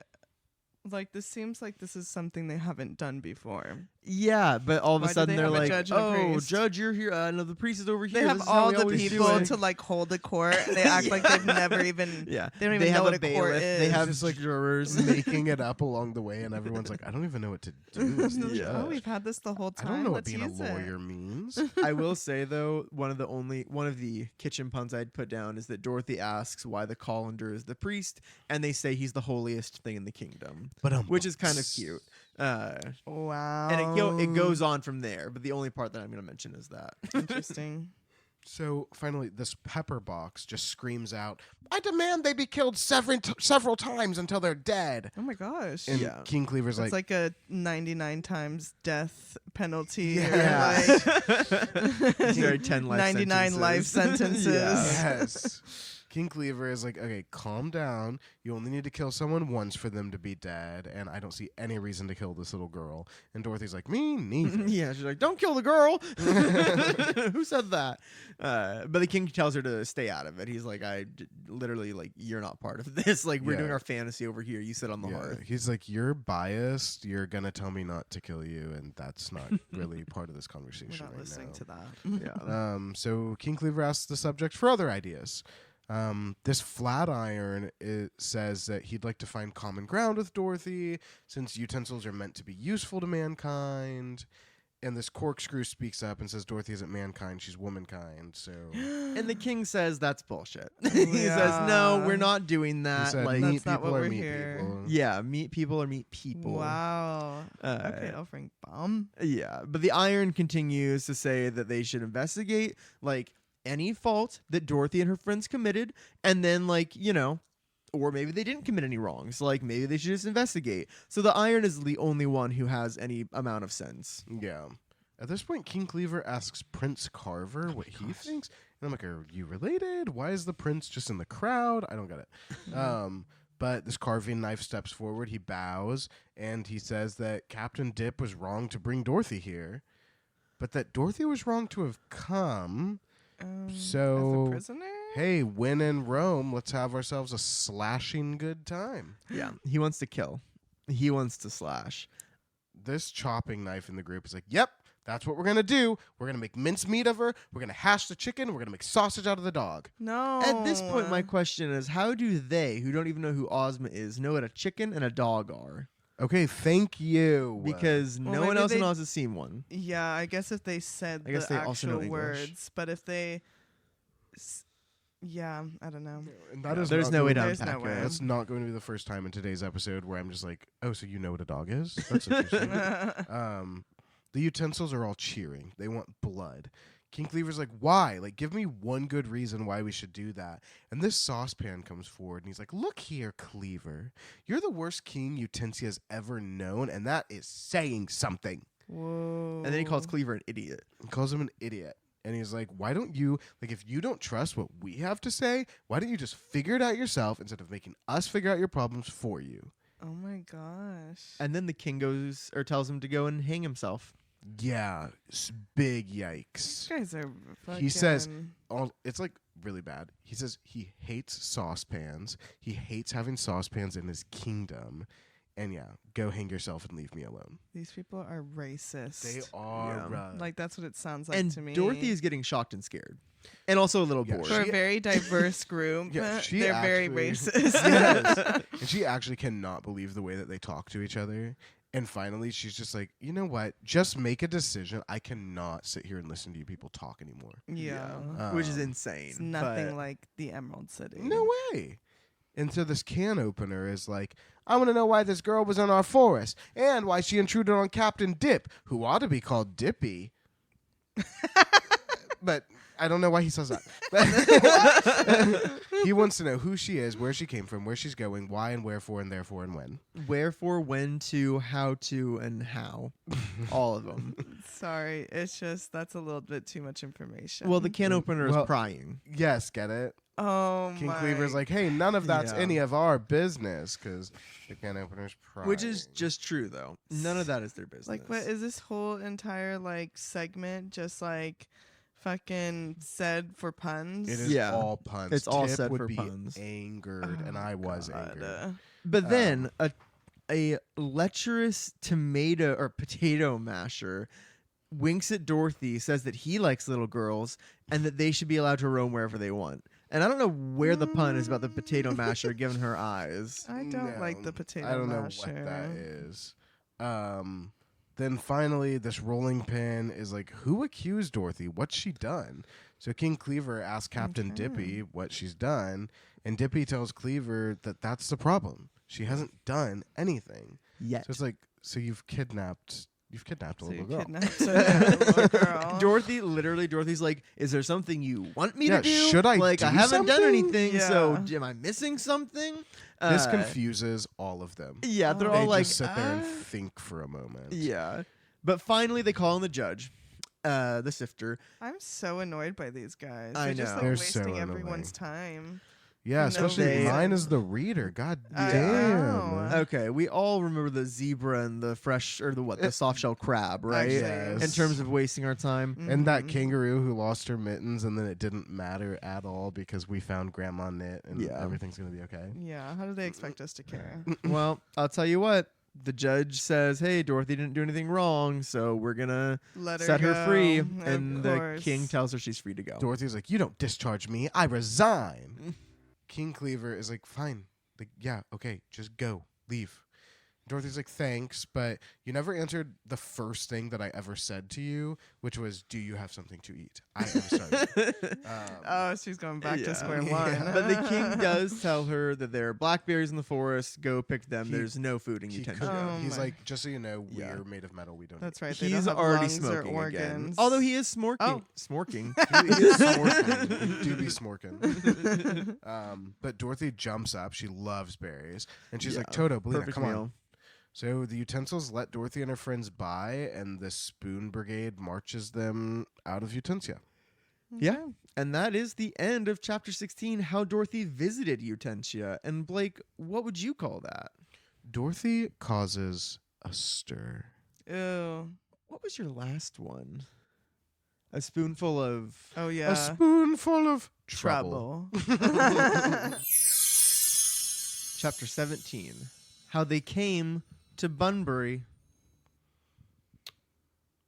[SPEAKER 2] like, this seems like this is something they haven't done before.
[SPEAKER 1] Yeah, but all of
[SPEAKER 2] Why
[SPEAKER 1] a
[SPEAKER 2] do
[SPEAKER 1] sudden
[SPEAKER 2] they
[SPEAKER 1] they're
[SPEAKER 2] have a
[SPEAKER 1] like,
[SPEAKER 2] judge and a
[SPEAKER 1] "Oh,
[SPEAKER 2] priest?"
[SPEAKER 1] judge, you're here. No, the priest is over here."
[SPEAKER 2] They
[SPEAKER 1] This
[SPEAKER 2] have
[SPEAKER 1] is how
[SPEAKER 2] all
[SPEAKER 1] we
[SPEAKER 2] the
[SPEAKER 1] always do
[SPEAKER 2] people
[SPEAKER 1] it."
[SPEAKER 2] to like hold a court. And they act like they've never even.
[SPEAKER 1] Yeah,
[SPEAKER 2] They don't even know
[SPEAKER 1] have
[SPEAKER 2] what
[SPEAKER 1] a
[SPEAKER 2] a
[SPEAKER 1] bailiff.
[SPEAKER 2] court
[SPEAKER 1] They
[SPEAKER 2] is.
[SPEAKER 1] have
[SPEAKER 3] Just, like,
[SPEAKER 1] jurors.
[SPEAKER 3] making it up along the way, and everyone's like, I don't even know what to do. as the
[SPEAKER 1] Yeah.
[SPEAKER 2] Oh,
[SPEAKER 3] judge.
[SPEAKER 2] we've had this the whole
[SPEAKER 3] I
[SPEAKER 2] time.
[SPEAKER 3] don't know what
[SPEAKER 2] Let's
[SPEAKER 3] being a
[SPEAKER 2] use it.
[SPEAKER 3] lawyer means.
[SPEAKER 1] I will say though, one of the kitchen puns I'd put down is that Dorothy asks why the colander is the priest, and they say he's the holiest thing in the kingdom,
[SPEAKER 3] But
[SPEAKER 1] which is kind of cute.
[SPEAKER 2] Wow.
[SPEAKER 1] And it goes on from there, but the only part that I'm going to mention is that.
[SPEAKER 2] Interesting.
[SPEAKER 3] So finally, this pepper box just screams out, "I demand they be killed several times until they're dead."
[SPEAKER 2] Oh my gosh.
[SPEAKER 3] And
[SPEAKER 1] Yeah.
[SPEAKER 3] King Cleaver's
[SPEAKER 2] It's
[SPEAKER 3] like,
[SPEAKER 2] like a 99 times death penalty. or,
[SPEAKER 1] Yeah.
[SPEAKER 2] like,
[SPEAKER 1] Very 10 life
[SPEAKER 2] 99 life sentences.
[SPEAKER 1] Yeah.
[SPEAKER 3] yes. King Cleaver is like, okay, calm down. You only need to kill someone once for them to be dead, and I don't see any reason to kill this little girl. And Dorothy's like, me neither.
[SPEAKER 1] Yeah, she's like, "Don't kill the girl." Who said that? But the king tells her to stay out of it. He's like, literally, like, you're not part of this. Like, we're
[SPEAKER 3] Yeah.
[SPEAKER 1] doing our fantasy over here. You sit on the
[SPEAKER 3] Yeah.
[SPEAKER 1] hearth.
[SPEAKER 3] He's like, you're biased. You're gonna tell me not to kill you, and that's not really part of this conversation.
[SPEAKER 2] We're not
[SPEAKER 3] right
[SPEAKER 2] listening
[SPEAKER 3] now.
[SPEAKER 2] to that.
[SPEAKER 1] Yeah.
[SPEAKER 3] So King Cleaver asks the subject for other ideas. This Flatiron says that he'd like to find common ground with Dorothy, since utensils are meant to be useful to mankind. And this Corkscrew speaks up and says Dorothy isn't mankind, she's womankind. So
[SPEAKER 1] And the king says that's bullshit. He says, "No, we're not doing
[SPEAKER 3] he
[SPEAKER 1] that."
[SPEAKER 3] said,
[SPEAKER 1] Like,
[SPEAKER 3] meet
[SPEAKER 2] That's not
[SPEAKER 3] people
[SPEAKER 2] what
[SPEAKER 3] or
[SPEAKER 2] we're
[SPEAKER 3] meet
[SPEAKER 2] here.
[SPEAKER 3] people.
[SPEAKER 1] yeah, meet people or meet people.
[SPEAKER 2] Wow. Okay, Elfring Bomb.
[SPEAKER 1] Yeah, but the Iron continues to say that they should investigate like any fault that Dorothy and her friends committed, and then or maybe they didn't commit any wrongs. Like maybe they should just investigate. So the Iron is the only one who has any amount of sense.
[SPEAKER 3] Yeah. At this point, King Cleaver asks Prince Carver what he thinks. And I'm like, are you related? Why is the prince just in the crowd? I don't get it. But this carving knife steps forward. He bows, and he says that Captain Dip was wrong to bring Dorothy here, but that Dorothy was wrong to have come. So,
[SPEAKER 2] as a prisoner?
[SPEAKER 3] Hey, when in Rome, let's have ourselves a slashing good time.
[SPEAKER 1] Yeah, he wants to kill. He wants to slash.
[SPEAKER 3] This chopping knife in the group is like, yep, that's what we're going to do. We're going to make mincemeat of her. We're going to hash the chicken. We're going to make sausage out of the dog.
[SPEAKER 2] No.
[SPEAKER 1] At this point, my question is, how do they, who don't even know who Ozma is, know what a chicken and a dog are?
[SPEAKER 3] Okay, thank you.
[SPEAKER 1] Because
[SPEAKER 2] Well,
[SPEAKER 1] no one
[SPEAKER 2] maybe
[SPEAKER 1] else in
[SPEAKER 2] they-
[SPEAKER 1] Oz has seen one.
[SPEAKER 2] Yeah, I guess if they said
[SPEAKER 1] I guess
[SPEAKER 2] the
[SPEAKER 1] they also know
[SPEAKER 2] actual
[SPEAKER 1] English.
[SPEAKER 2] words, but if they, yeah, I don't know.
[SPEAKER 3] And that
[SPEAKER 1] Yeah,
[SPEAKER 3] is
[SPEAKER 1] there's
[SPEAKER 3] not
[SPEAKER 1] no way
[SPEAKER 3] going-
[SPEAKER 1] to
[SPEAKER 2] There's no
[SPEAKER 1] unpack
[SPEAKER 2] way.
[SPEAKER 1] it.
[SPEAKER 3] That's not going to be the first time in today's episode where I'm just like, oh, so you know what a dog is? That's interesting. The utensils are all cheering. They want blood. King Cleaver's like, why? Like, give me one good reason why we should do that. And this saucepan comes forward, and he's like, look here, Cleaver. You're the worst king Utensia's ever known, and that is saying something.
[SPEAKER 2] Whoa.
[SPEAKER 1] And then he calls Cleaver an idiot.
[SPEAKER 3] He calls him an idiot. And he's like, why don't you, like, if you don't trust what we have to say, why don't you just figure it out yourself instead of making us figure out your problems for you?
[SPEAKER 2] Oh my gosh.
[SPEAKER 1] And then the king goes or tells him to go and hang himself.
[SPEAKER 3] Yeah, big
[SPEAKER 2] These
[SPEAKER 3] yikes.
[SPEAKER 2] guys are fucking.
[SPEAKER 3] He says, it's like really bad. He says he hates saucepans. He hates having saucepans in his kingdom. And yeah, go hang yourself and leave me alone.
[SPEAKER 2] these people are racist.
[SPEAKER 3] They are.
[SPEAKER 1] Yeah.
[SPEAKER 2] Like that's what it sounds like
[SPEAKER 1] And
[SPEAKER 2] to me.
[SPEAKER 1] Dorothy is getting shocked and scared. And also a little
[SPEAKER 3] Yeah,
[SPEAKER 1] bored.
[SPEAKER 2] for a
[SPEAKER 3] She-
[SPEAKER 2] very diverse group.
[SPEAKER 3] Yeah, she
[SPEAKER 2] they're very
[SPEAKER 3] actually-
[SPEAKER 2] racist.
[SPEAKER 3] Yes. And she actually cannot believe the way that they talk to each other. And finally, she's just like, you know what? Just make a decision. I cannot sit here and listen to you people talk anymore.
[SPEAKER 2] Yeah.
[SPEAKER 1] Which is
[SPEAKER 3] Um,
[SPEAKER 1] insane.
[SPEAKER 2] It's nothing
[SPEAKER 1] but-
[SPEAKER 2] like the Emerald City.
[SPEAKER 3] No way. And so this can opener is like, I want to know why this girl was in our forest and why she intruded on Captain Dip, who ought to be called Dippy. But I don't know why he says that. He wants to know who she is, where she came from, where she's going, why and wherefore and therefore and when.
[SPEAKER 1] Wherefore, when to, how to, and how. All of them.
[SPEAKER 2] Sorry, it's just that's a little bit too much information.
[SPEAKER 1] Well, the can opener
[SPEAKER 3] Well-
[SPEAKER 1] is prying.
[SPEAKER 3] Yes, get it?
[SPEAKER 2] oh
[SPEAKER 3] King
[SPEAKER 2] my.
[SPEAKER 3] Cleaver's like, hey, none of that's
[SPEAKER 1] Yeah.
[SPEAKER 3] any of our business because the can opener's prying.
[SPEAKER 1] Which is just true, though. None of that is their business.
[SPEAKER 2] Like, what is this whole entire like segment just like fucking said for puns.
[SPEAKER 3] It is
[SPEAKER 1] Yeah.
[SPEAKER 3] all puns.
[SPEAKER 1] It's all
[SPEAKER 3] Tip
[SPEAKER 1] said
[SPEAKER 3] would
[SPEAKER 1] for
[SPEAKER 3] be
[SPEAKER 1] puns.
[SPEAKER 3] angered, and I was angered.
[SPEAKER 1] But then a lecherous tomato or potato masher winks at Dorothy, says that he likes little girls and that they should be allowed to roam wherever they want. And I don't know where the pun is about the potato masher given her eyes.
[SPEAKER 2] I don't like
[SPEAKER 3] No,
[SPEAKER 2] the potato
[SPEAKER 3] I don't
[SPEAKER 2] masher.
[SPEAKER 3] know what that is. Then finally, this rolling pin is like, who accused Dorothy? What's she done? So King Cleaver asks Captain
[SPEAKER 2] Okay.
[SPEAKER 3] Dippy what she's done, and Dippy tells Cleaver that that's the problem. She hasn't done anything.
[SPEAKER 1] Yet.
[SPEAKER 3] So it's like, so you've kidnapped a
[SPEAKER 2] So
[SPEAKER 3] little
[SPEAKER 2] you
[SPEAKER 3] girl.
[SPEAKER 2] kidnapped a little girl.
[SPEAKER 1] Dorothy's like, is there something you want me
[SPEAKER 3] Yeah,
[SPEAKER 1] to do?
[SPEAKER 3] should I
[SPEAKER 1] like
[SPEAKER 3] do
[SPEAKER 1] I haven't done
[SPEAKER 3] something?
[SPEAKER 1] anything, so
[SPEAKER 2] Yeah.
[SPEAKER 1] am I missing something?
[SPEAKER 3] This
[SPEAKER 1] Uh,
[SPEAKER 3] confuses all of them.
[SPEAKER 1] Yeah, they're
[SPEAKER 2] Oh.
[SPEAKER 3] They
[SPEAKER 1] all like,
[SPEAKER 3] just sit there and
[SPEAKER 1] "Ah."
[SPEAKER 3] think for a moment.
[SPEAKER 1] Yeah. But finally they call in the judge, the sifter.
[SPEAKER 2] I'm so annoyed by these guys.
[SPEAKER 1] I
[SPEAKER 2] They're just
[SPEAKER 1] know.
[SPEAKER 2] like
[SPEAKER 3] They're so
[SPEAKER 2] wasting
[SPEAKER 3] annoying.
[SPEAKER 2] everyone's time.
[SPEAKER 3] Yeah,
[SPEAKER 2] No
[SPEAKER 3] especially
[SPEAKER 1] reason.
[SPEAKER 3] mine as the reader. God
[SPEAKER 2] I
[SPEAKER 3] damn.
[SPEAKER 2] know.
[SPEAKER 1] Okay, we all remember the zebra and the fresh or the soft shell crab, right?
[SPEAKER 2] Actually,
[SPEAKER 3] Yes.
[SPEAKER 1] In terms of wasting our time.
[SPEAKER 3] And that
[SPEAKER 2] Mhm.
[SPEAKER 3] kangaroo who lost her mittens, and then it didn't matter at all because we found Grandma Knit, and
[SPEAKER 1] Yeah.
[SPEAKER 3] everything's gonna be okay.
[SPEAKER 2] Yeah, how do they expect us to care?
[SPEAKER 1] Well, I'll tell you what. The judge says, "Hey, Dorothy didn't do anything wrong, so we're gonna
[SPEAKER 2] Let her
[SPEAKER 1] set her
[SPEAKER 2] go.
[SPEAKER 1] free."
[SPEAKER 2] Of
[SPEAKER 1] And the
[SPEAKER 2] course.
[SPEAKER 1] king tells her she's free to go.
[SPEAKER 3] Dorothy's like, "You don't discharge me. I resign." King Cleaver is like, "Fine. Like, yeah, okay, just go, leave." Dorothy's like, "Thanks, but you never answered the first thing that I ever said to you, which was, do you have something to eat? I am sorry."
[SPEAKER 2] Oh, she's going back
[SPEAKER 1] Yeah.
[SPEAKER 2] to square
[SPEAKER 3] Yeah.
[SPEAKER 2] one.
[SPEAKER 1] But the king does tell her that there are blackberries in the forest. Go pick them.
[SPEAKER 3] He-
[SPEAKER 1] There's no food in
[SPEAKER 3] He
[SPEAKER 1] Utensia.
[SPEAKER 3] could-
[SPEAKER 2] Oh
[SPEAKER 3] he's
[SPEAKER 2] my-
[SPEAKER 3] like, "Just so you know,
[SPEAKER 1] Yeah.
[SPEAKER 3] we're made of metal. We don't."
[SPEAKER 2] That's
[SPEAKER 3] eat
[SPEAKER 2] right. They don't
[SPEAKER 1] He's
[SPEAKER 2] have
[SPEAKER 1] already
[SPEAKER 2] lungs or
[SPEAKER 1] smoking again.
[SPEAKER 2] organs.
[SPEAKER 1] Although he is smorking.
[SPEAKER 2] Oh.
[SPEAKER 1] Smorking.
[SPEAKER 3] He is smorking. He do be smorking. But Dorothy jumps up. She loves berries, and she's like,
[SPEAKER 1] Yeah,
[SPEAKER 3] "Toto, Belina,
[SPEAKER 1] perfect
[SPEAKER 3] come
[SPEAKER 1] meal.
[SPEAKER 3] on." So the utensils let Dorothy and her friends by, and the Spoon Brigade marches them out of Utensia.
[SPEAKER 1] Yeah. And that is the end of chapter 16, How Dorothy Visited Utensia. And Blake, what would you call that?
[SPEAKER 3] Dorothy causes a stir.
[SPEAKER 2] Ew.
[SPEAKER 1] What was your last one? A spoonful of
[SPEAKER 2] Oh yeah.
[SPEAKER 3] A spoonful of trouble.
[SPEAKER 1] chapter 17, How They Came to Bunbury.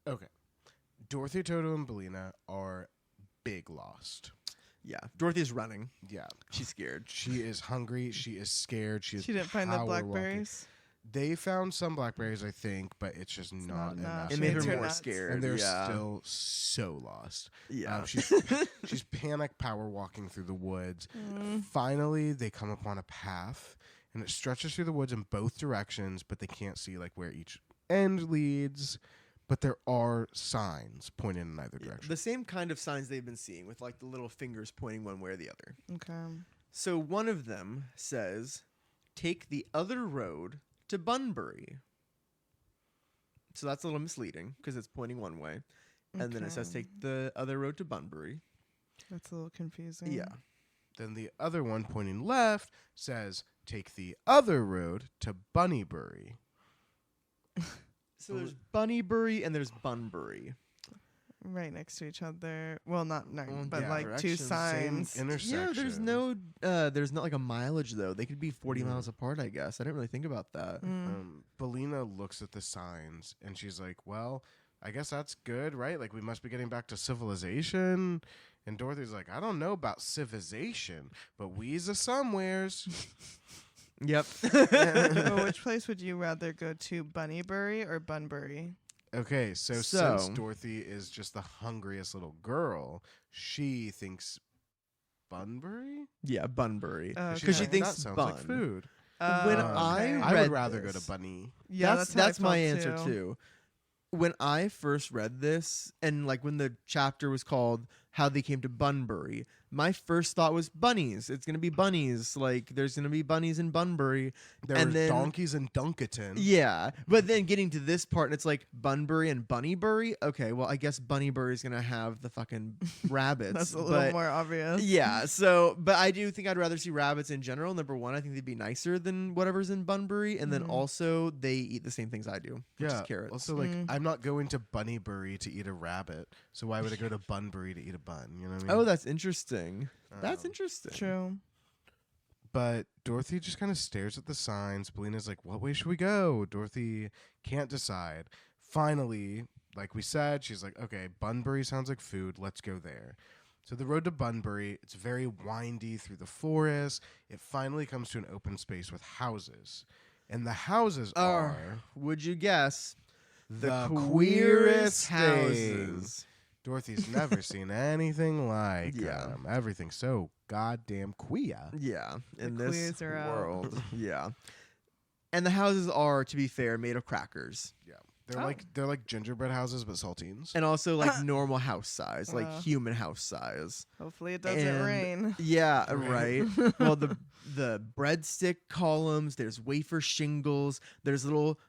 [SPEAKER 3] Okay. Dorothy, Toto, and Belina are big lost.
[SPEAKER 1] Yeah, Dorothy's running.
[SPEAKER 3] Yeah.
[SPEAKER 1] She's scared.
[SPEAKER 3] She is hungry. She is scared. She is
[SPEAKER 2] She didn't find the
[SPEAKER 3] power walking.
[SPEAKER 2] blackberries.
[SPEAKER 3] They found some blackberries, I think, but it's just
[SPEAKER 2] It's
[SPEAKER 3] not
[SPEAKER 2] not
[SPEAKER 3] enough.
[SPEAKER 2] enough.
[SPEAKER 1] It made her
[SPEAKER 2] Makes her
[SPEAKER 1] more
[SPEAKER 2] nuts.
[SPEAKER 1] scared.
[SPEAKER 3] And they're
[SPEAKER 1] yeah.
[SPEAKER 3] still so lost.
[SPEAKER 1] Yeah.
[SPEAKER 3] She's panic power walking through the woods.
[SPEAKER 2] Mm.
[SPEAKER 3] Finally, they come upon a path, and it stretches through the woods in both directions, but they can't see like where each end leads. But there are signs pointing in either
[SPEAKER 1] Yeah,
[SPEAKER 3] direction.
[SPEAKER 1] the same kind of signs they've been seeing with like the little fingers pointing one way or the other.
[SPEAKER 2] Okay.
[SPEAKER 1] So one of them says, "Take the other road to Bunbury." So that's a little misleading because it's pointing one way. And then it says,
[SPEAKER 2] Okay.
[SPEAKER 1] "Take the other road to Bunbury."
[SPEAKER 2] That's a little confusing.
[SPEAKER 1] Yeah.
[SPEAKER 3] Then the other one pointing left says, "Take the other road to Bunnybury."
[SPEAKER 1] So there's Bunnybury and there's Bunbury.
[SPEAKER 2] Right next to each other. Well, not
[SPEAKER 1] Well,
[SPEAKER 2] but
[SPEAKER 1] yeah,
[SPEAKER 2] like two
[SPEAKER 1] directions,
[SPEAKER 2] signs.
[SPEAKER 3] Same intersection.
[SPEAKER 1] Yeah, there's not like a mileage though. They could be 40 miles apart, I guess. I didn't really think about that.
[SPEAKER 2] Mm.
[SPEAKER 3] Belina looks at the signs and she's like, "Well, I guess that's good, right? Like we must be getting back to civilization." And Dorothy's like, "I don't know about civilization, but we's a somewheres."
[SPEAKER 1] Yep.
[SPEAKER 2] Well, which place would you rather go to, Bunnybury or Bunbury?
[SPEAKER 3] Okay, so
[SPEAKER 1] So-
[SPEAKER 3] since Dorothy is just the hungriest little girl, she thinks Bunbury?
[SPEAKER 1] Yeah, Bunbury.
[SPEAKER 2] Oh,
[SPEAKER 1] Because she
[SPEAKER 2] okay.
[SPEAKER 1] thinks
[SPEAKER 3] that sounds
[SPEAKER 1] bun.
[SPEAKER 3] like food.
[SPEAKER 1] When I
[SPEAKER 2] okay.
[SPEAKER 3] I
[SPEAKER 1] read
[SPEAKER 3] would rather go
[SPEAKER 1] this-
[SPEAKER 3] to Bunny.
[SPEAKER 2] Yeah,
[SPEAKER 1] that's
[SPEAKER 2] that's, how I
[SPEAKER 1] my
[SPEAKER 2] felt
[SPEAKER 1] answer too. When I first read this, and like when the chapter was called how they came to Bunbury. My first thought was bunnies. It's gonna be bunnies. Like there's gonna be bunnies in Bunbury.
[SPEAKER 3] There
[SPEAKER 1] and
[SPEAKER 3] were
[SPEAKER 1] then-
[SPEAKER 3] donkeys in Dunkerton.
[SPEAKER 1] Yeah, but then getting to this part, and it's like Bunbury and Bunnybury. Okay, well I guess Bunnybury's gonna have the fucking rabbits.
[SPEAKER 2] That's a little
[SPEAKER 1] but-
[SPEAKER 2] more obvious.
[SPEAKER 1] Yeah, so but I do think I'd rather see rabbits in general. Number one, I think they'd be nicer than whatever's in Bunbury, and then
[SPEAKER 2] Mhm.
[SPEAKER 1] also they eat the same things I do, which is carrots.
[SPEAKER 3] Also, like,
[SPEAKER 2] Mm.
[SPEAKER 3] I'm not going to Bunnybury to eat a rabbit, so why would I go to Bunbury to eat a bun? You know what I mean?
[SPEAKER 1] Oh, that's interesting. That's
[SPEAKER 3] Um,
[SPEAKER 1] interesting.
[SPEAKER 2] True.
[SPEAKER 3] But Dorothy just kind of stares at the signs. Belina's like, what way should we go? Dorothy can't decide. Finally, like we said, she's like, okay, Bunbury sounds like food. Let's go there. So the road to Bunbury, it's very windy through the forest. It finally comes to an open space with houses. And the houses are
[SPEAKER 1] Would you guess
[SPEAKER 3] the
[SPEAKER 1] queerest
[SPEAKER 3] queerest thing.
[SPEAKER 1] houses?
[SPEAKER 3] Dorothy's never seen anything like
[SPEAKER 1] Yeah.
[SPEAKER 3] them. Everything's so goddamn queer.
[SPEAKER 1] Yeah, in
[SPEAKER 2] The
[SPEAKER 1] this
[SPEAKER 2] queers are out.
[SPEAKER 1] world. Yeah, and the houses are, to be fair, made of crackers,
[SPEAKER 3] Yeah. They're
[SPEAKER 2] Oh.
[SPEAKER 3] they're like gingerbread houses but saltines.
[SPEAKER 1] and also like normal house size, like
[SPEAKER 2] Wow.
[SPEAKER 1] human house size.
[SPEAKER 2] Hopefully it doesn't
[SPEAKER 1] And-
[SPEAKER 2] rain.
[SPEAKER 1] Yeah,
[SPEAKER 3] Right.
[SPEAKER 1] right. Well, the breadstick columns, there's wafer shingles, there's little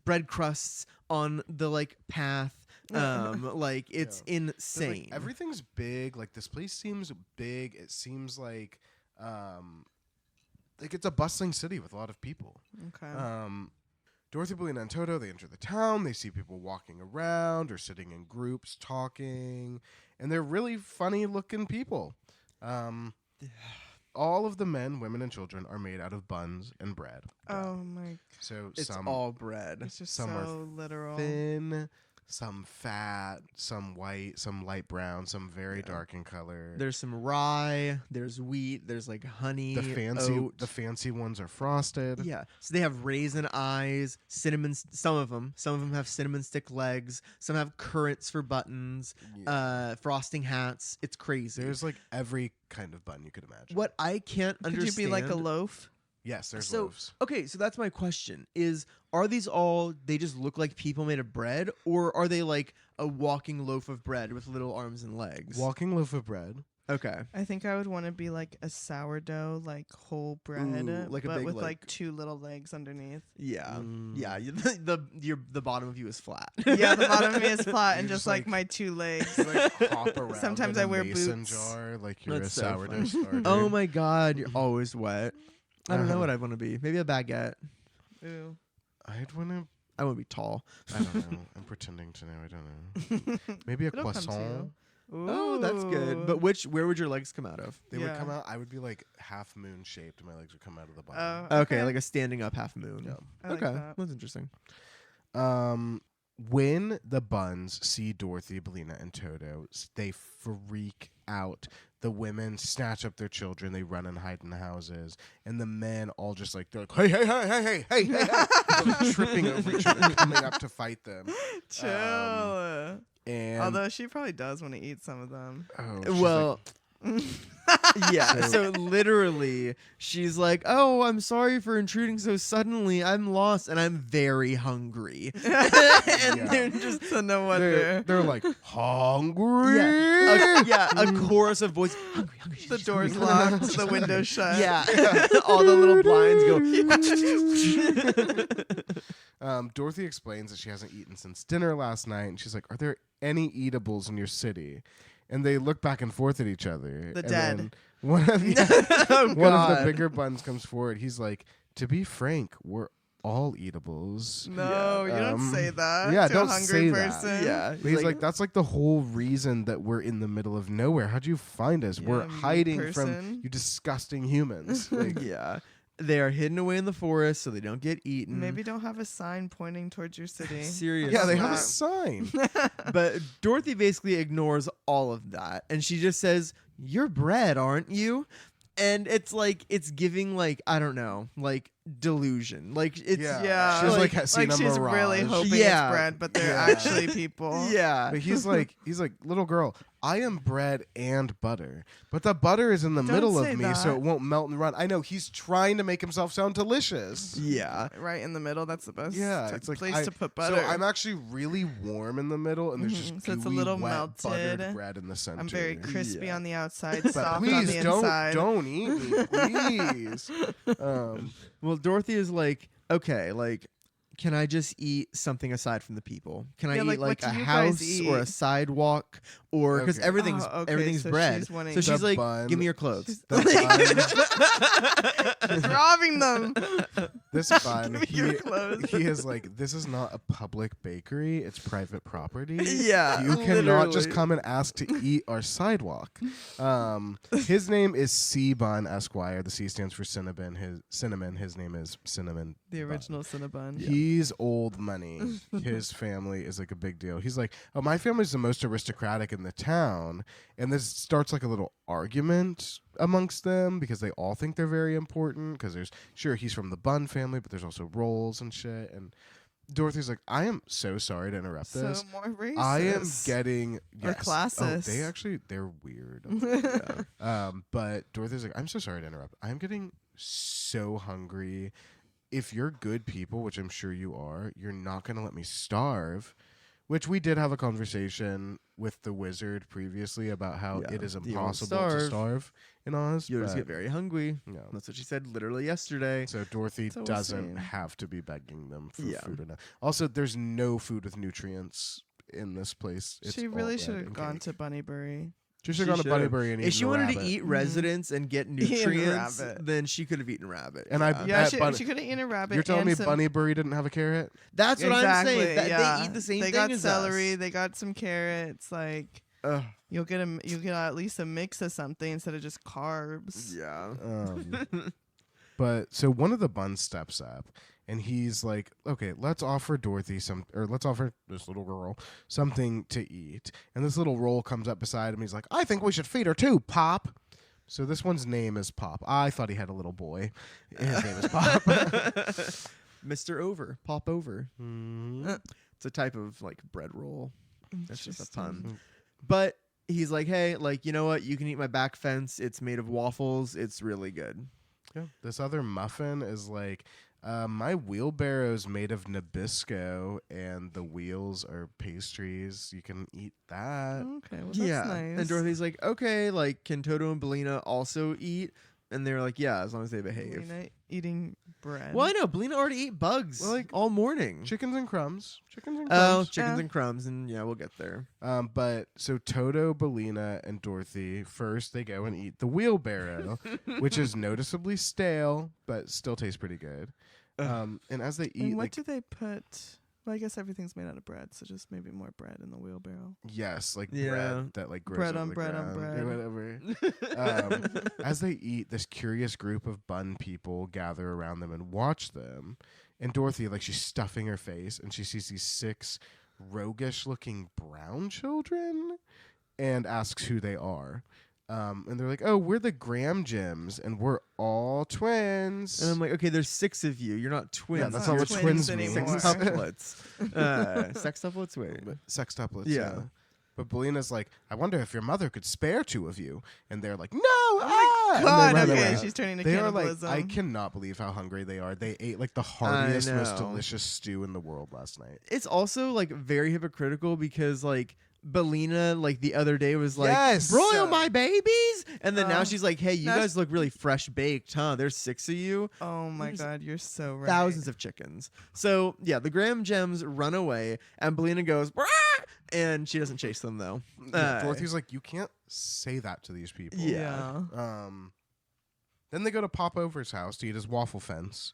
[SPEAKER 1] bread crusts on the like path. Like it's
[SPEAKER 3] Yeah. But,
[SPEAKER 1] insane.
[SPEAKER 3] like, everything's big. Like this place seems big. It seems like it's a bustling city with a lot of people.
[SPEAKER 2] Okay.
[SPEAKER 3] Dorothy, Belina, and Toto, they enter the town. They see people walking around or sitting in groups talking, and they're really funny-looking people. All of the men, women, and children are made out of buns and bread.
[SPEAKER 2] oh my!
[SPEAKER 3] So
[SPEAKER 1] it's
[SPEAKER 3] some
[SPEAKER 1] all bread.
[SPEAKER 2] It's just
[SPEAKER 3] some are
[SPEAKER 2] so literal.
[SPEAKER 3] thin, some fat, some white, some light brown, some very
[SPEAKER 1] Yeah.
[SPEAKER 3] dark in color.
[SPEAKER 1] There's some rye, there's wheat, there's like honey, oat.
[SPEAKER 3] the fancy ones are frosted.
[SPEAKER 1] Yeah, so they have raisin eyes, cinnamon. Some of them have cinnamon stick legs. Some have currants for buttons.
[SPEAKER 3] Yeah.
[SPEAKER 1] Frosting hats. It's crazy.
[SPEAKER 3] There's like every kind of bun you could imagine.
[SPEAKER 1] what I can't
[SPEAKER 2] Could
[SPEAKER 1] understand.
[SPEAKER 2] you be like a loaf?
[SPEAKER 3] Yes, there's
[SPEAKER 1] So-
[SPEAKER 3] loaves.
[SPEAKER 1] Okay, so that's my question: are these all? They just look like people made of bread, or are they like a walking loaf of bread with little arms and legs?
[SPEAKER 3] Walking loaf of bread.
[SPEAKER 1] Okay.
[SPEAKER 2] I think I would want to be like a sourdough, like whole bread,
[SPEAKER 1] Ooh, like a
[SPEAKER 2] but
[SPEAKER 1] big,
[SPEAKER 2] with
[SPEAKER 1] like-
[SPEAKER 2] like two little legs underneath.
[SPEAKER 1] Yeah.
[SPEAKER 3] Mm.
[SPEAKER 1] Yeah. The bottom of you is flat.
[SPEAKER 2] Yeah, the bottom of me is flat and
[SPEAKER 3] You're
[SPEAKER 2] just
[SPEAKER 3] just,
[SPEAKER 2] like
[SPEAKER 3] like-
[SPEAKER 2] my two legs.
[SPEAKER 3] You, like hop around.
[SPEAKER 2] Sometimes
[SPEAKER 3] in
[SPEAKER 2] I
[SPEAKER 3] a
[SPEAKER 2] wear
[SPEAKER 3] mason
[SPEAKER 2] boots.
[SPEAKER 3] jar like you're
[SPEAKER 1] That's
[SPEAKER 3] a
[SPEAKER 1] so
[SPEAKER 3] sourdough
[SPEAKER 1] funny.
[SPEAKER 3] starter.
[SPEAKER 1] Oh my God, you're always wet. I don't know
[SPEAKER 3] Uh-huh.
[SPEAKER 1] what I'd want to be. Maybe a baguette.
[SPEAKER 2] Ooh.
[SPEAKER 3] I'd want to.
[SPEAKER 1] I want to be tall.
[SPEAKER 3] I don't know. I'm pretending to know. I don't know. Maybe a
[SPEAKER 2] It'll come to
[SPEAKER 3] croissant.
[SPEAKER 1] Oh, that's good. But where would your legs come out of?
[SPEAKER 3] They would
[SPEAKER 2] Yeah.
[SPEAKER 3] come out. I would be like half moon shaped, and my legs would come out of the
[SPEAKER 2] Oh,
[SPEAKER 3] bottom.
[SPEAKER 1] Okay, like a standing up half moon.
[SPEAKER 3] Yeah.
[SPEAKER 2] I like
[SPEAKER 1] Okay,
[SPEAKER 2] that.
[SPEAKER 1] that's interesting.
[SPEAKER 3] When the buns see Dorothy, Belina, and Toto, they freak out. The women snatch up their children. They run and hide in the houses, and the men all just like they're like, hey, hey, hey, hey, hey, hey, hey, hey. They're, like, tripping over each other, coming up to fight them.
[SPEAKER 2] Chill.
[SPEAKER 3] And
[SPEAKER 2] Although she probably does want to eat some of them.
[SPEAKER 3] oh, she's
[SPEAKER 1] Well, yeah.
[SPEAKER 3] So-
[SPEAKER 1] So literally, she's like, "Oh, I'm sorry for intruding so suddenly. I'm lost and I'm very hungry." And
[SPEAKER 3] Yeah.
[SPEAKER 1] they're just
[SPEAKER 2] So no
[SPEAKER 3] like, they're,
[SPEAKER 2] wonder.
[SPEAKER 3] they're like hungry.
[SPEAKER 1] yeah, a chorus of voice. Hungry, hungry.
[SPEAKER 2] The
[SPEAKER 1] she's
[SPEAKER 2] door's
[SPEAKER 1] hungry."
[SPEAKER 2] locked, the window's shut.
[SPEAKER 1] Yeah, all the little blinds go.
[SPEAKER 3] Dorothy explains that she hasn't eaten since dinner last night, and she's like, "Are there any eatables in your city?" And they look back and forth at each other.
[SPEAKER 2] The
[SPEAKER 3] and
[SPEAKER 2] dead.
[SPEAKER 3] then One of,
[SPEAKER 1] Oh,
[SPEAKER 3] one of the
[SPEAKER 1] God.
[SPEAKER 3] bigger buns comes forward. He's like, "To be frank, we're all eatables."
[SPEAKER 2] No, you don't
[SPEAKER 3] Um,
[SPEAKER 2] say that
[SPEAKER 3] yeah,
[SPEAKER 2] to
[SPEAKER 3] don't
[SPEAKER 2] a hungry
[SPEAKER 3] say that.
[SPEAKER 2] person.
[SPEAKER 1] Yeah,
[SPEAKER 3] But he's like, "That's like the whole reason that we're in the middle of nowhere. How'd you find us? We're
[SPEAKER 2] Yeah, mean
[SPEAKER 3] hiding from
[SPEAKER 2] person.
[SPEAKER 3] you disgusting humans." Like,
[SPEAKER 1] yeah. They are hidden away in the forest so they don't get eaten.
[SPEAKER 2] Maybe don't have a sign pointing towards your city.
[SPEAKER 1] Seriously.
[SPEAKER 3] yeah, they have a
[SPEAKER 2] Slap.
[SPEAKER 3] sign.
[SPEAKER 1] But Dorothy basically ignores all of that and she just says, "You're bread, aren't you?" And it's like it's giving like I don't know, like delusion. Like it's
[SPEAKER 2] Yeah,
[SPEAKER 3] She's
[SPEAKER 2] like,
[SPEAKER 3] like seen a
[SPEAKER 2] she's really
[SPEAKER 3] mirage.
[SPEAKER 2] hoping
[SPEAKER 1] Yeah.
[SPEAKER 2] it's bread, but they're
[SPEAKER 3] Yeah.
[SPEAKER 2] actually people.
[SPEAKER 1] yeah.
[SPEAKER 3] But he's like, little girl, I am bread and butter, but the butter is in the
[SPEAKER 2] Don't
[SPEAKER 3] middle
[SPEAKER 2] say
[SPEAKER 3] of me, so
[SPEAKER 2] that.
[SPEAKER 3] it won't melt and run. I know he's trying to make himself sound delicious.
[SPEAKER 1] Yeah.
[SPEAKER 2] Right in the middle. That's the best
[SPEAKER 3] Yeah, it's like
[SPEAKER 2] place to put butter.
[SPEAKER 3] So I'm actually really warm in the middle, and there's just
[SPEAKER 2] Mhm, so it's a
[SPEAKER 3] gooey,
[SPEAKER 2] little
[SPEAKER 3] wet, buttered
[SPEAKER 2] melted.
[SPEAKER 3] bread in the center.
[SPEAKER 2] I'm very crispy
[SPEAKER 1] Yeah.
[SPEAKER 2] on the outside,
[SPEAKER 3] But
[SPEAKER 2] soft on
[SPEAKER 3] please
[SPEAKER 2] the inside.
[SPEAKER 3] don't eat me, please.
[SPEAKER 1] Well, Dorothy is like, okay, like, can I just eat something aside from the people? Can I
[SPEAKER 2] Yeah,
[SPEAKER 1] eat
[SPEAKER 2] like, what
[SPEAKER 1] like
[SPEAKER 2] do
[SPEAKER 1] a
[SPEAKER 2] you guys
[SPEAKER 1] house or a
[SPEAKER 2] eat?
[SPEAKER 1] sidewalk or because
[SPEAKER 3] Okay.
[SPEAKER 1] everything's
[SPEAKER 2] Oh, okay,
[SPEAKER 1] everything's
[SPEAKER 2] so
[SPEAKER 1] bread.
[SPEAKER 2] she's wanting-
[SPEAKER 1] So she's
[SPEAKER 3] The
[SPEAKER 1] like,
[SPEAKER 3] bun-
[SPEAKER 1] give me your clothes.
[SPEAKER 2] She's robbing them.
[SPEAKER 3] This bun,
[SPEAKER 2] Give me your clothes.
[SPEAKER 3] he is like, this is not a public bakery; it's private property.
[SPEAKER 1] Yeah,
[SPEAKER 3] You cannot just
[SPEAKER 1] literally.
[SPEAKER 3] come and ask to eat our sidewalk. His name is C Bun Esquire. The C stands for cinnamon. His name is Cinnamon.
[SPEAKER 2] The
[SPEAKER 3] Bun.
[SPEAKER 2] original Cinnabon.
[SPEAKER 3] He's old money. His family is like a big deal. He's like, oh, my family's the most aristocratic in the town. And this starts like a little argument amongst them because they all think they're very important. Because he's from the Bun family, but there's also roles and shit. And Dorothy's like, I am so sorry to interrupt
[SPEAKER 2] So
[SPEAKER 3] this.
[SPEAKER 2] more racist.
[SPEAKER 3] I am getting
[SPEAKER 2] Or
[SPEAKER 3] yes.
[SPEAKER 2] classist.
[SPEAKER 3] They're weird. But Dorothy's like, I'm so sorry to interrupt. I'm getting so hungry. If you're good people, which I'm sure you are, you're not going to let me starve. Which we did have a conversation with the wizard previously about how
[SPEAKER 1] Yeah,
[SPEAKER 3] it is
[SPEAKER 1] you won't
[SPEAKER 3] impossible to starve in Oz.
[SPEAKER 1] You'll just
[SPEAKER 3] but,
[SPEAKER 1] get very hungry.
[SPEAKER 3] no.
[SPEAKER 1] That's what she said literally yesterday.
[SPEAKER 3] So Dorothy
[SPEAKER 2] So we'll
[SPEAKER 3] doesn't
[SPEAKER 2] see.
[SPEAKER 3] have to be begging them for
[SPEAKER 1] Yeah.
[SPEAKER 3] food enough. Also, there's no food with nutrients in this place. It's
[SPEAKER 2] She
[SPEAKER 3] all
[SPEAKER 2] really
[SPEAKER 3] bread
[SPEAKER 2] should have
[SPEAKER 3] and
[SPEAKER 2] gone
[SPEAKER 3] cake.
[SPEAKER 2] to Bunnybury.
[SPEAKER 3] She should have gone to
[SPEAKER 1] should've.
[SPEAKER 3] Bunnybury and
[SPEAKER 1] If
[SPEAKER 3] eaten
[SPEAKER 1] she
[SPEAKER 3] a
[SPEAKER 1] wanted to
[SPEAKER 3] rabbit.
[SPEAKER 1] eat residents and get
[SPEAKER 2] Eating
[SPEAKER 1] nutrients,
[SPEAKER 2] rabbit.
[SPEAKER 1] then she could have eaten rabbit.
[SPEAKER 3] And I-
[SPEAKER 2] Yeah,
[SPEAKER 3] At
[SPEAKER 2] she
[SPEAKER 3] Bun-
[SPEAKER 2] could have eaten a rabbit.
[SPEAKER 3] You're telling
[SPEAKER 2] and
[SPEAKER 3] me
[SPEAKER 2] some,
[SPEAKER 3] Bunnybury didn't have a carrot?
[SPEAKER 1] that's what
[SPEAKER 2] exactly,
[SPEAKER 1] I'm saying. That
[SPEAKER 2] yeah.
[SPEAKER 1] They eat the same
[SPEAKER 2] They
[SPEAKER 1] thing
[SPEAKER 2] got
[SPEAKER 1] as
[SPEAKER 2] celery.
[SPEAKER 1] us.
[SPEAKER 2] They got some carrots. Like
[SPEAKER 1] Ugh,
[SPEAKER 2] you'll get at least a mix of something instead of just carbs.
[SPEAKER 1] yeah.
[SPEAKER 3] But so one of the buns steps up and he's like, okay, let's offer let's offer this little girl something to eat. And this little roll comes up beside him. He's like, I think we should feed her too, Pop. So this one's name is Pop. I thought he had a little boy. His name is Pop.
[SPEAKER 1] Mr. Over, pop over.
[SPEAKER 3] Mhm.
[SPEAKER 1] It's a type of like bread roll. That's just a
[SPEAKER 2] Interesting.
[SPEAKER 1] pun. But he's like, hey, like, you know what? You can eat my back fence. It's made of waffles. It's really good.
[SPEAKER 3] Yeah. This other muffin is like, my wheelbarrow's made of Nabisco and the wheels are pastries. You can eat that.
[SPEAKER 2] Okay, well, that's
[SPEAKER 1] Yeah.
[SPEAKER 2] nice.
[SPEAKER 1] And Dorothy's like, okay, like, can Toto and Belina also eat? And they're like, yeah, as long as they behave.
[SPEAKER 2] Lena eating bread.
[SPEAKER 1] Well, I know. Belina already ate bugs
[SPEAKER 3] Well, like,
[SPEAKER 1] all morning.
[SPEAKER 3] Chickens and crumbs.
[SPEAKER 1] Oh, chickens
[SPEAKER 2] Yeah.
[SPEAKER 1] and crumbs. And yeah, we'll get there.
[SPEAKER 3] But so Toto, Belina, and Dorothy first they go and eat the wheelbarrow, which is noticeably stale but still tastes pretty good. And as they eat,
[SPEAKER 2] And what
[SPEAKER 3] like
[SPEAKER 2] do they put? Well, I guess everything's made out of bread, so just maybe more bread in the wheelbarrow.
[SPEAKER 3] yes, like
[SPEAKER 1] Yeah.
[SPEAKER 3] bread that like grows
[SPEAKER 2] Bread
[SPEAKER 3] over
[SPEAKER 2] on
[SPEAKER 3] the
[SPEAKER 2] bread on
[SPEAKER 3] ground or
[SPEAKER 2] bread.
[SPEAKER 3] whatever. As they eat, this curious group of bun people gather around them and watch them. And Dorothy, like she's stuffing her face, and she sees these 6 roguish-looking brown children, and asks who they are. And they're like, "Oh, we're the Graham Gems, and we're all twins."
[SPEAKER 1] And I'm like, okay, there's 6 of you. You're not twins.
[SPEAKER 3] Yeah, that's
[SPEAKER 2] not
[SPEAKER 1] You're
[SPEAKER 3] what twins mean.
[SPEAKER 2] anymore.
[SPEAKER 1] Sextuplets. Sextuplets, wait.
[SPEAKER 3] Sextuplets.
[SPEAKER 1] Yeah.
[SPEAKER 3] Yeah. But Belina's like, I wonder if your mother could spare 2 of you. And they're like, no!
[SPEAKER 2] God,
[SPEAKER 3] and they run
[SPEAKER 2] okay,
[SPEAKER 3] away.
[SPEAKER 2] she's turning to
[SPEAKER 3] They are like,
[SPEAKER 2] cannibalism.
[SPEAKER 3] I cannot believe how hungry they are. They ate like the heartiest, most
[SPEAKER 1] know.
[SPEAKER 3] delicious stew in the world last night.
[SPEAKER 1] It's also like very hypocritical because like Belina like the other day was like,
[SPEAKER 3] Yes.
[SPEAKER 1] broil my babies, and then now she's like, hey, you
[SPEAKER 2] that's-
[SPEAKER 1] guys look really fresh baked, huh? There's 6 of you.
[SPEAKER 2] Oh my
[SPEAKER 1] There's
[SPEAKER 2] God, you're so right.
[SPEAKER 1] Thousands of chickens. So yeah, the Graham Gems run away, and Belina goes, "Brah!" And she doesn't chase them though.
[SPEAKER 3] Dorothy's like, you can't say that to these people.
[SPEAKER 1] Yeah.
[SPEAKER 3] Then they go to Popover's house to eat his waffle fence.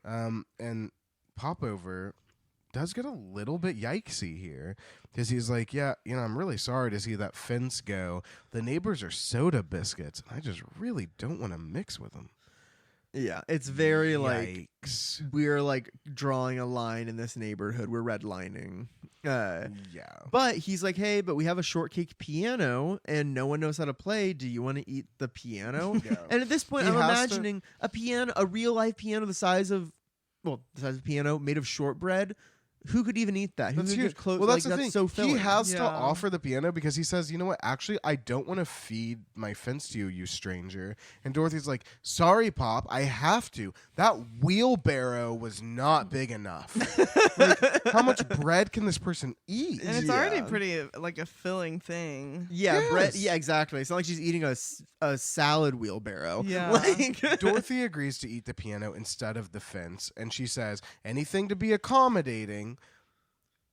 [SPEAKER 3] And Popover does get a little bit yikesy here because he's like, yeah, I'm really sorry to see that fence go. The neighbors are soda biscuits, and I just really don't want to mix with them.
[SPEAKER 1] Yeah, it's very like
[SPEAKER 3] Yikes.
[SPEAKER 1] we're like drawing a line in this neighborhood. We're redlining.
[SPEAKER 3] Yeah.
[SPEAKER 1] But he's like, hey, but we have a shortcake piano and no one knows how to play. Do you want to eat the piano?
[SPEAKER 3] No.
[SPEAKER 1] And at this point,
[SPEAKER 3] He
[SPEAKER 1] I'm
[SPEAKER 3] has to-
[SPEAKER 1] imagining a piano, a real life piano the size of a piano made of shortbread. Who could even eat that? Who
[SPEAKER 3] That's
[SPEAKER 1] could
[SPEAKER 3] huge.
[SPEAKER 1] get close?
[SPEAKER 3] Well, that's
[SPEAKER 1] like,
[SPEAKER 3] the
[SPEAKER 1] that's
[SPEAKER 3] thing.
[SPEAKER 1] so filling.
[SPEAKER 3] He has to
[SPEAKER 2] Yeah.
[SPEAKER 3] offer the piano because he says, you know what? Actually, I don't want to feed my fence to you, you stranger. And Dorothy's like, sorry, Pop, I have to. That wheelbarrow was not big enough. Like, how much bread can this person eat?
[SPEAKER 2] And it's already
[SPEAKER 1] Yeah.
[SPEAKER 2] pretty like a filling thing.
[SPEAKER 1] Yeah, bread.
[SPEAKER 3] Yes.
[SPEAKER 1] Yeah, exactly. It's not like she's eating a salad wheelbarrow.
[SPEAKER 2] Yeah.
[SPEAKER 1] Like,
[SPEAKER 3] Dorothy agrees to eat the piano instead of the fence, and she says, anything to be accommodating.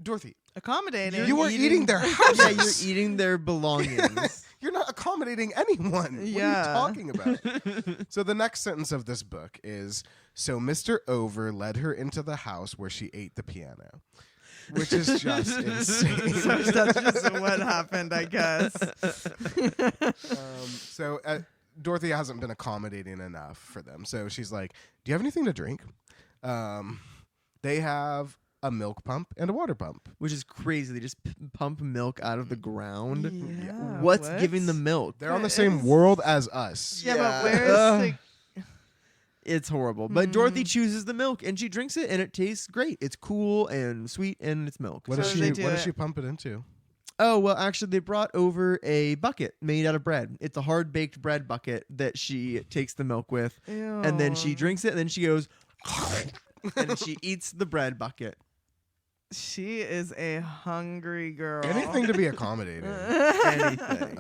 [SPEAKER 3] Dorothy,
[SPEAKER 2] Accommodating.
[SPEAKER 3] you are eating their
[SPEAKER 1] yeah,
[SPEAKER 3] houses.
[SPEAKER 1] you're eating their belongings.
[SPEAKER 3] You're not accommodating anyone.
[SPEAKER 2] Yeah.
[SPEAKER 3] What are you talking about? So the next sentence of this book is, so Mr. Over led her into the house where she ate the piano, which is just insane.
[SPEAKER 2] So that's just what happened, I guess.
[SPEAKER 3] Dorothy hasn't been accommodating enough for them. So she's like, do you have anything to drink? They have a milk pump and a water pump.
[SPEAKER 1] Which is crazy. They just pump milk out of the ground.
[SPEAKER 2] Yeah,
[SPEAKER 1] What's
[SPEAKER 2] what?
[SPEAKER 1] giving the milk?
[SPEAKER 3] They're on the
[SPEAKER 2] It
[SPEAKER 3] same
[SPEAKER 2] is-
[SPEAKER 3] world as us.
[SPEAKER 2] Yeah,
[SPEAKER 1] Yeah.
[SPEAKER 2] but where's
[SPEAKER 1] Ugh.
[SPEAKER 2] the
[SPEAKER 1] It's horrible. But Dorothy
[SPEAKER 2] Mm.
[SPEAKER 1] chooses the milk and she drinks it and it tastes great. It's cool and sweet and it's milk.
[SPEAKER 3] What
[SPEAKER 2] So
[SPEAKER 3] does
[SPEAKER 2] they
[SPEAKER 3] she?
[SPEAKER 2] do
[SPEAKER 3] What does
[SPEAKER 2] it-
[SPEAKER 3] she pump it into?
[SPEAKER 1] Oh, well, actually, they brought over a bucket made out of bread. It's a hard baked bread bucket that she takes the milk with. And then she
[SPEAKER 2] Ew.
[SPEAKER 1] drinks it and then she goes, and then she eats the bread bucket.
[SPEAKER 2] She is a hungry girl.
[SPEAKER 3] Anything to be accommodating.
[SPEAKER 1] Anything.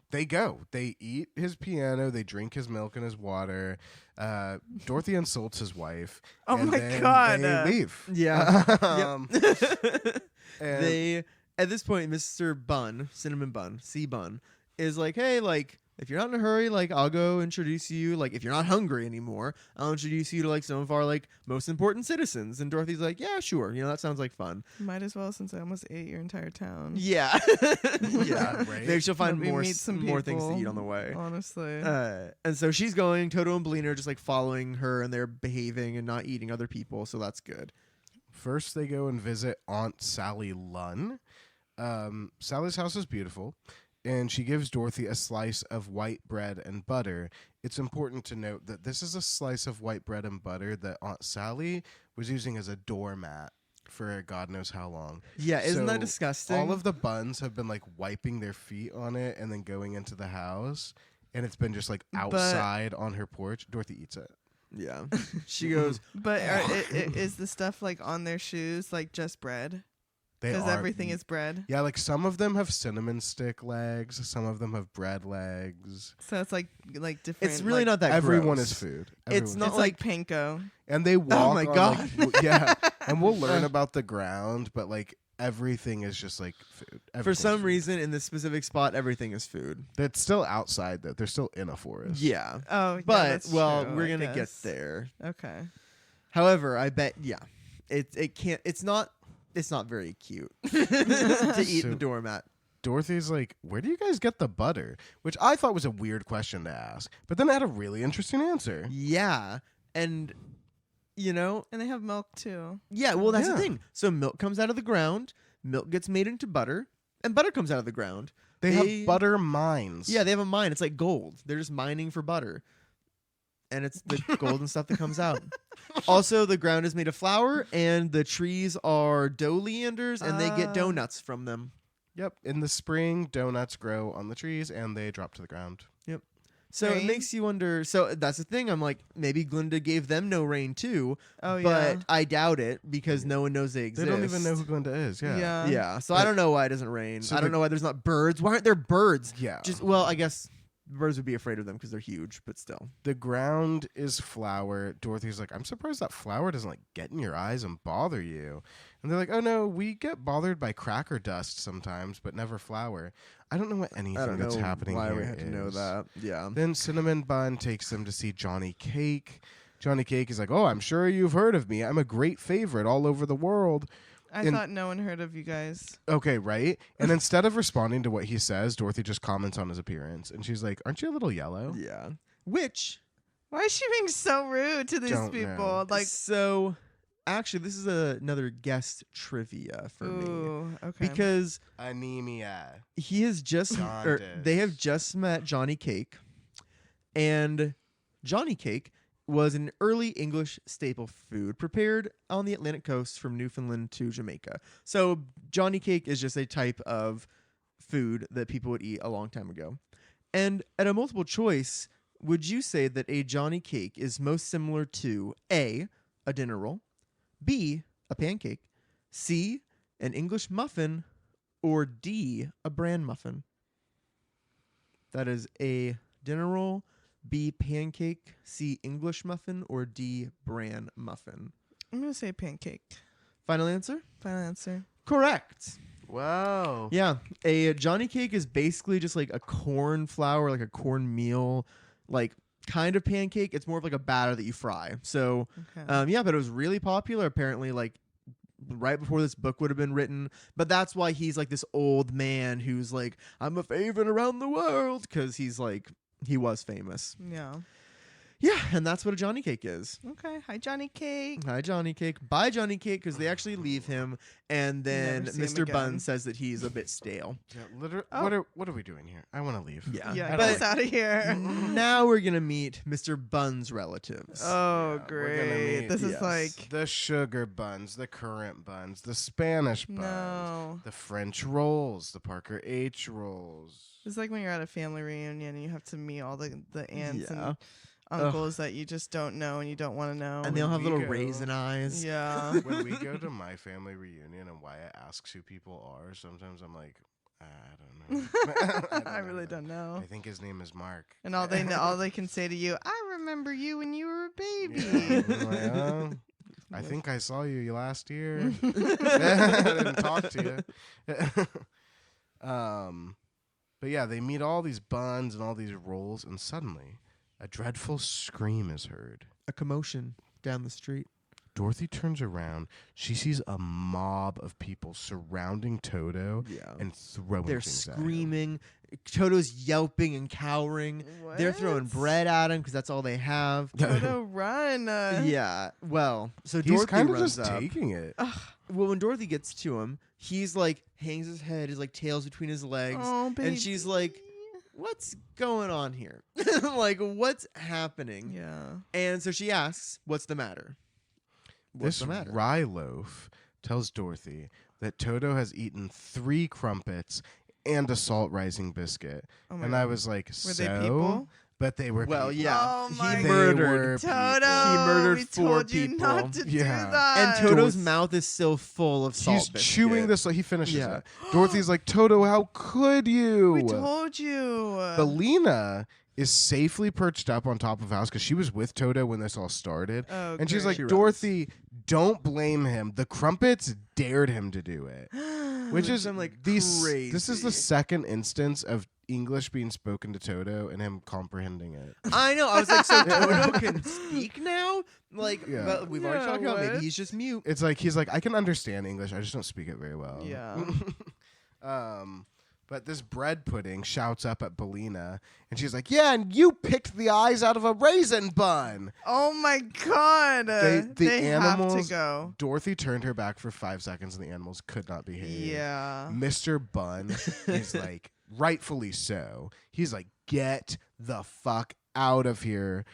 [SPEAKER 3] They go. They eat his piano. They drink his milk and his water. Dorothy insults his wife.
[SPEAKER 2] Oh
[SPEAKER 3] and
[SPEAKER 2] my
[SPEAKER 3] then
[SPEAKER 2] God.
[SPEAKER 3] They leave.
[SPEAKER 1] Yeah.
[SPEAKER 3] Um, and
[SPEAKER 1] They, at this point, Mr. Bun, Cinnamon Bun, C Bun, is like, hey, like, if you're not in a hurry, like, I'll go introduce you. Like, if you're not hungry anymore, I'll introduce you to, like, some of our, like, most important citizens. And Dorothy's like, yeah, sure. You know, that sounds like fun.
[SPEAKER 2] Might as well, since I almost ate your entire town.
[SPEAKER 1] Yeah.
[SPEAKER 3] Yeah, right.
[SPEAKER 1] Maybe she'll find
[SPEAKER 2] Let me
[SPEAKER 1] more,
[SPEAKER 2] meet some
[SPEAKER 1] more things to
[SPEAKER 2] people.
[SPEAKER 1] eat on the way.
[SPEAKER 2] Honestly.
[SPEAKER 1] And so she's going. Toto and Belina are just, like, following her, and they're behaving and not eating other people. So that's good.
[SPEAKER 3] First, they go and visit Aunt Sally Lunn. Sally's house is beautiful, and she gives Dorothy a slice of white bread and butter. It's important to note that this is a slice of white bread and butter that Aunt Sally was using as a doormat for God knows how long.
[SPEAKER 1] Yeah, isn't
[SPEAKER 3] So
[SPEAKER 1] that disgusting?
[SPEAKER 3] All of the buns have been like wiping their feet on it and then going into the house, and it's been just like
[SPEAKER 2] But-
[SPEAKER 3] outside on her porch. Dorothy eats it.
[SPEAKER 1] Yeah. She goes,
[SPEAKER 2] But is the stuff like on their shoes like just bread?
[SPEAKER 3] They
[SPEAKER 2] Because
[SPEAKER 3] are-
[SPEAKER 2] everything is bread.
[SPEAKER 3] Yeah, like some of them have cinnamon stick legs, some of them have bread legs.
[SPEAKER 2] So it's like different.
[SPEAKER 1] it's really
[SPEAKER 2] like,
[SPEAKER 1] not that
[SPEAKER 3] Everyone
[SPEAKER 1] gross.
[SPEAKER 3] is food.
[SPEAKER 1] It's
[SPEAKER 3] Everyone
[SPEAKER 1] not
[SPEAKER 2] It's
[SPEAKER 3] is-
[SPEAKER 2] like panko.
[SPEAKER 3] and they walk.
[SPEAKER 1] my
[SPEAKER 3] on,
[SPEAKER 1] God.
[SPEAKER 3] like, yeah, and we'll learn about the ground, but like everything is just like food.
[SPEAKER 1] For
[SPEAKER 3] Everything's
[SPEAKER 1] some
[SPEAKER 3] food.
[SPEAKER 1] reason, in this specific spot, everything is food.
[SPEAKER 3] It's still outside though. They're still in a forest.
[SPEAKER 1] Yeah.
[SPEAKER 2] Oh, yeah,
[SPEAKER 1] But,
[SPEAKER 2] that's
[SPEAKER 1] well,
[SPEAKER 2] true,
[SPEAKER 1] we're
[SPEAKER 2] I
[SPEAKER 1] going to get
[SPEAKER 2] guess.
[SPEAKER 1] there.
[SPEAKER 2] Okay.
[SPEAKER 1] However, I bet, yeah. It can't, it's not very cute to eat
[SPEAKER 3] So-
[SPEAKER 1] the doormat.
[SPEAKER 3] Dorothy's like, "Where do you guys get the butter?" Which I thought was a weird question to ask, but then it had a really interesting answer.
[SPEAKER 1] Yeah. And, you know,
[SPEAKER 2] And they have milk too.
[SPEAKER 1] yeah, well, that's
[SPEAKER 3] Yeah.
[SPEAKER 1] the thing. So milk comes out of the ground, milk gets made into butter, and butter comes out of the ground.
[SPEAKER 3] They
[SPEAKER 1] They-
[SPEAKER 3] have butter mines.
[SPEAKER 1] Yeah, they have a mine. It's like gold. They're just mining for butter. And it's the golden stuff that comes out. Also, the ground is made of flour, and the trees are oleanders, and they get
[SPEAKER 2] Ah.
[SPEAKER 1] donuts from them.
[SPEAKER 3] Yep. In the spring, donuts grow on the trees and they drop to the ground.
[SPEAKER 1] So it
[SPEAKER 2] Rain?
[SPEAKER 1] makes you wonder. So that's the thing. I'm like, maybe Glinda gave them no rain too,
[SPEAKER 2] Oh
[SPEAKER 1] but
[SPEAKER 2] yeah.
[SPEAKER 1] I doubt it because no one knows they
[SPEAKER 3] They
[SPEAKER 1] exist.
[SPEAKER 3] don't even know who Glinda is. Yeah.
[SPEAKER 2] Yeah.
[SPEAKER 1] Yeah. So I don't know why it doesn't rain.
[SPEAKER 3] So
[SPEAKER 1] I don't
[SPEAKER 3] the-
[SPEAKER 1] know why there's not birds. Why aren't there birds?
[SPEAKER 3] Yeah.
[SPEAKER 1] Just well, I guess birds would be afraid of them because they're huge, but still.
[SPEAKER 3] The ground is flour. Dorothy's like, I'm surprised that flour doesn't like get in your eyes and bother you. And they're like, oh no, we get bothered by cracker dust sometimes, but never flour. I don't know what anything
[SPEAKER 1] I don't know
[SPEAKER 3] that's happening
[SPEAKER 1] why
[SPEAKER 3] here
[SPEAKER 1] we had to know
[SPEAKER 3] is.
[SPEAKER 1] that. Yeah.
[SPEAKER 3] Then Cinnamon Bun takes them to see Johnny Cake. Johnny Cake is like, oh, I'm sure you've heard of me. I'm a great favorite all over the world.
[SPEAKER 2] I thought no one heard of you guys.
[SPEAKER 3] Okay, right? And instead of responding to what he says, Dorothy just comments on his appearance. And she's like, aren't you a little yellow?
[SPEAKER 1] Yeah. Which,
[SPEAKER 2] Why is she being so rude to these
[SPEAKER 3] Don't
[SPEAKER 2] people?
[SPEAKER 3] know.
[SPEAKER 2] Like,
[SPEAKER 1] so actually, this is another guest trivia for me.
[SPEAKER 2] ooh, okay.
[SPEAKER 1] Because
[SPEAKER 3] Anemia.
[SPEAKER 1] he has just, or
[SPEAKER 3] Jaundice.
[SPEAKER 1] they have just met Johnny Cake. And Johnny Cake was an early English staple food prepared on the Atlantic coast from Newfoundland to Jamaica. So Johnny Cake is just a type of food that people would eat a long time ago. And at a multiple choice, would you say that a Johnny Cake is most similar to A, a dinner roll, B, a pancake, C, an English muffin, or D, a bran muffin? That is A, dinner roll, B, pancake, C, English muffin, or D, bran muffin.
[SPEAKER 2] I'm going to say pancake.
[SPEAKER 1] Final answer?
[SPEAKER 2] Final answer.
[SPEAKER 1] Correct.
[SPEAKER 3] Wow.
[SPEAKER 1] Yeah, a Johnny Cake is basically just like a corn flour, like a cornmeal, like kind of pancake. It's more of like a batter that you fry. So,
[SPEAKER 2] Okay.
[SPEAKER 1] yeah, but it was really popular apparently, like right before this book would have been written. But that's why he's like this old man who's like, I'm a favorite around the world, because he's like, he was famous.
[SPEAKER 2] Yeah.
[SPEAKER 1] Yeah, and that's what a Johnny Cake is.
[SPEAKER 2] Okay. Hi, Johnny Cake.
[SPEAKER 1] Hi, Johnny Cake. Bye, Johnny Cake, because they actually leave him, and then
[SPEAKER 2] Never see him
[SPEAKER 1] Mr.
[SPEAKER 2] again.
[SPEAKER 1] Bun says that he's a bit stale.
[SPEAKER 3] Yeah, literally,
[SPEAKER 2] Oh.
[SPEAKER 3] what are we doing here? I want to leave.
[SPEAKER 1] Yeah.
[SPEAKER 2] Yeah,
[SPEAKER 3] I
[SPEAKER 2] get
[SPEAKER 3] don't
[SPEAKER 2] us out of here.
[SPEAKER 1] Now we're gonna meet Mr. Bun's relatives.
[SPEAKER 2] Oh,
[SPEAKER 3] Yeah, we're gonna
[SPEAKER 2] great.
[SPEAKER 3] meet-
[SPEAKER 2] This is
[SPEAKER 1] Yes.
[SPEAKER 2] like,
[SPEAKER 3] The sugar buns, the currant buns, the Spanish buns,
[SPEAKER 2] no.
[SPEAKER 3] the French rolls, the Parker H rolls.
[SPEAKER 2] It's like when you're at a family reunion and you have to meet all the aunts
[SPEAKER 1] Yeah.
[SPEAKER 2] and uncles that you just don't know and you don't want to know.
[SPEAKER 1] And they all have
[SPEAKER 3] we
[SPEAKER 1] little
[SPEAKER 3] go-
[SPEAKER 1] raisin eyes.
[SPEAKER 2] yeah.
[SPEAKER 3] When we go to my family reunion and Wyatt asks who people are, sometimes I'm like, I don't know.
[SPEAKER 2] I really don't know.
[SPEAKER 3] I think his name is Mark.
[SPEAKER 2] And all they know, all they can say to you, I remember you when you were a baby.
[SPEAKER 3] Yeah, I'm like, "Oh, I think I saw you last year. I didn't talk to you. But yeah, they meet all these buns and all these rolls, and suddenly a dreadful scream is heard.
[SPEAKER 1] A commotion down the street.
[SPEAKER 3] Dorothy turns around. She sees a mob of people surrounding Toto
[SPEAKER 1] Yeah.
[SPEAKER 3] and throwing
[SPEAKER 1] They're
[SPEAKER 3] things at him.
[SPEAKER 1] screaming. Toto's yelping and cowering. They're throwing
[SPEAKER 2] What?
[SPEAKER 1] bread at him because that's all they have.
[SPEAKER 2] Toto, run.
[SPEAKER 1] Yeah. Well, so
[SPEAKER 3] He's
[SPEAKER 1] Dorothy
[SPEAKER 3] kind of
[SPEAKER 1] runs
[SPEAKER 3] just
[SPEAKER 1] up.
[SPEAKER 3] taking it.
[SPEAKER 1] Well, when Dorothy gets to him, he's like hangs his head, his like tails between his legs.
[SPEAKER 2] Oh, baby.
[SPEAKER 1] And she's like, what's going on here? Like, what's happening?
[SPEAKER 2] Yeah.
[SPEAKER 1] And so she asks, what's the matter? What's
[SPEAKER 3] This
[SPEAKER 1] the matter?
[SPEAKER 3] rye loaf tells Dorothy that Toto has eaten 3 crumpets and a salt rising biscuit.
[SPEAKER 2] Oh my
[SPEAKER 3] And
[SPEAKER 2] God.
[SPEAKER 3] I was like,
[SPEAKER 2] Were
[SPEAKER 3] so?
[SPEAKER 2] they people?
[SPEAKER 3] But they were
[SPEAKER 1] Well,
[SPEAKER 3] people.
[SPEAKER 1] yeah.
[SPEAKER 2] Oh my
[SPEAKER 1] he
[SPEAKER 3] They
[SPEAKER 1] murdered.
[SPEAKER 3] were
[SPEAKER 2] Toto,
[SPEAKER 3] people.
[SPEAKER 1] He murdered
[SPEAKER 2] we
[SPEAKER 1] 4
[SPEAKER 2] told you
[SPEAKER 1] people.
[SPEAKER 2] not to do
[SPEAKER 3] Yeah.
[SPEAKER 2] that.
[SPEAKER 1] And Toto's
[SPEAKER 3] Dorothy-
[SPEAKER 1] mouth is still full of salt
[SPEAKER 3] He's
[SPEAKER 1] biscuit.
[SPEAKER 3] chewing this. He finishes
[SPEAKER 1] Yeah.
[SPEAKER 3] it. Dorothy's like, Toto, how could you?
[SPEAKER 2] We told you.
[SPEAKER 3] Belina is safely perched up on top of the house because she was with Toto when this all started.
[SPEAKER 2] Oh,
[SPEAKER 3] And she's
[SPEAKER 2] great.
[SPEAKER 3] like,
[SPEAKER 1] She runs.
[SPEAKER 3] Dorothy, don't blame him. The crumpets dared him to do it. Which is
[SPEAKER 1] I'm like,
[SPEAKER 3] this is the
[SPEAKER 1] crazy.
[SPEAKER 3] second instance of English being spoken to Toto and him comprehending it.
[SPEAKER 1] I know. I was like, so Toto can speak now? Like,
[SPEAKER 3] Yeah.
[SPEAKER 1] but we've already
[SPEAKER 2] Yeah,
[SPEAKER 1] talked about maybe
[SPEAKER 2] what?
[SPEAKER 1] he's just mute.
[SPEAKER 3] It's like he's like, I can understand English, I just don't speak it very well.
[SPEAKER 2] Yeah.
[SPEAKER 3] But this bread pudding shouts up at Belina, and she's like, "Yeah, and you picked the eyes out of a raisin bun."
[SPEAKER 2] Oh my God.
[SPEAKER 3] The
[SPEAKER 2] They have
[SPEAKER 3] animals-
[SPEAKER 2] to go.
[SPEAKER 3] Dorothy turned her back for 5 seconds, and the animals could not behave.
[SPEAKER 2] Yeah.
[SPEAKER 3] Mr. Bun is like, rightfully so. He's like, "Get the fuck out of here."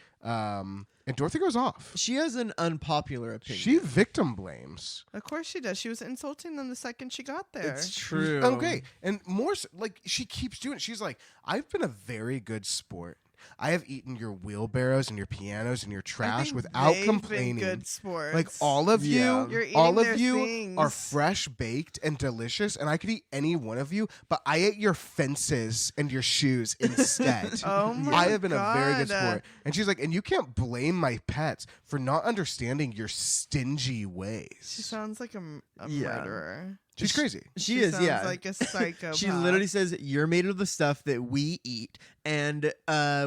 [SPEAKER 3] And Dorothy goes off.
[SPEAKER 1] She has an unpopular opinion.
[SPEAKER 3] She victim blames.
[SPEAKER 2] Of course she does. She was insulting them the second she got there.
[SPEAKER 1] It's true.
[SPEAKER 3] Okay, and more like she keeps doing it. She's like, "I've been a very good sport. I have eaten your wheelbarrows and your pianos and your
[SPEAKER 2] I
[SPEAKER 3] trash
[SPEAKER 2] think
[SPEAKER 3] without
[SPEAKER 2] they've
[SPEAKER 3] complaining.
[SPEAKER 2] Been good sports.
[SPEAKER 3] Like all of
[SPEAKER 1] Yeah.
[SPEAKER 3] you,
[SPEAKER 2] You're eating
[SPEAKER 3] all
[SPEAKER 2] their
[SPEAKER 3] of you
[SPEAKER 2] things.
[SPEAKER 3] are fresh baked and delicious, and I could eat any one of you, but I ate your fences and your shoes instead.
[SPEAKER 2] Oh my
[SPEAKER 3] I have been a very good
[SPEAKER 2] God.
[SPEAKER 3] sport." And she's like, "And you can't blame my pets for not understanding your stingy ways."
[SPEAKER 2] She sounds like a
[SPEAKER 1] Yeah.
[SPEAKER 2] murderer.
[SPEAKER 3] She's crazy.
[SPEAKER 1] She is,
[SPEAKER 2] sounds
[SPEAKER 1] yeah.
[SPEAKER 2] like a psychopath.
[SPEAKER 1] She literally says, "You're made of the stuff that we eat, and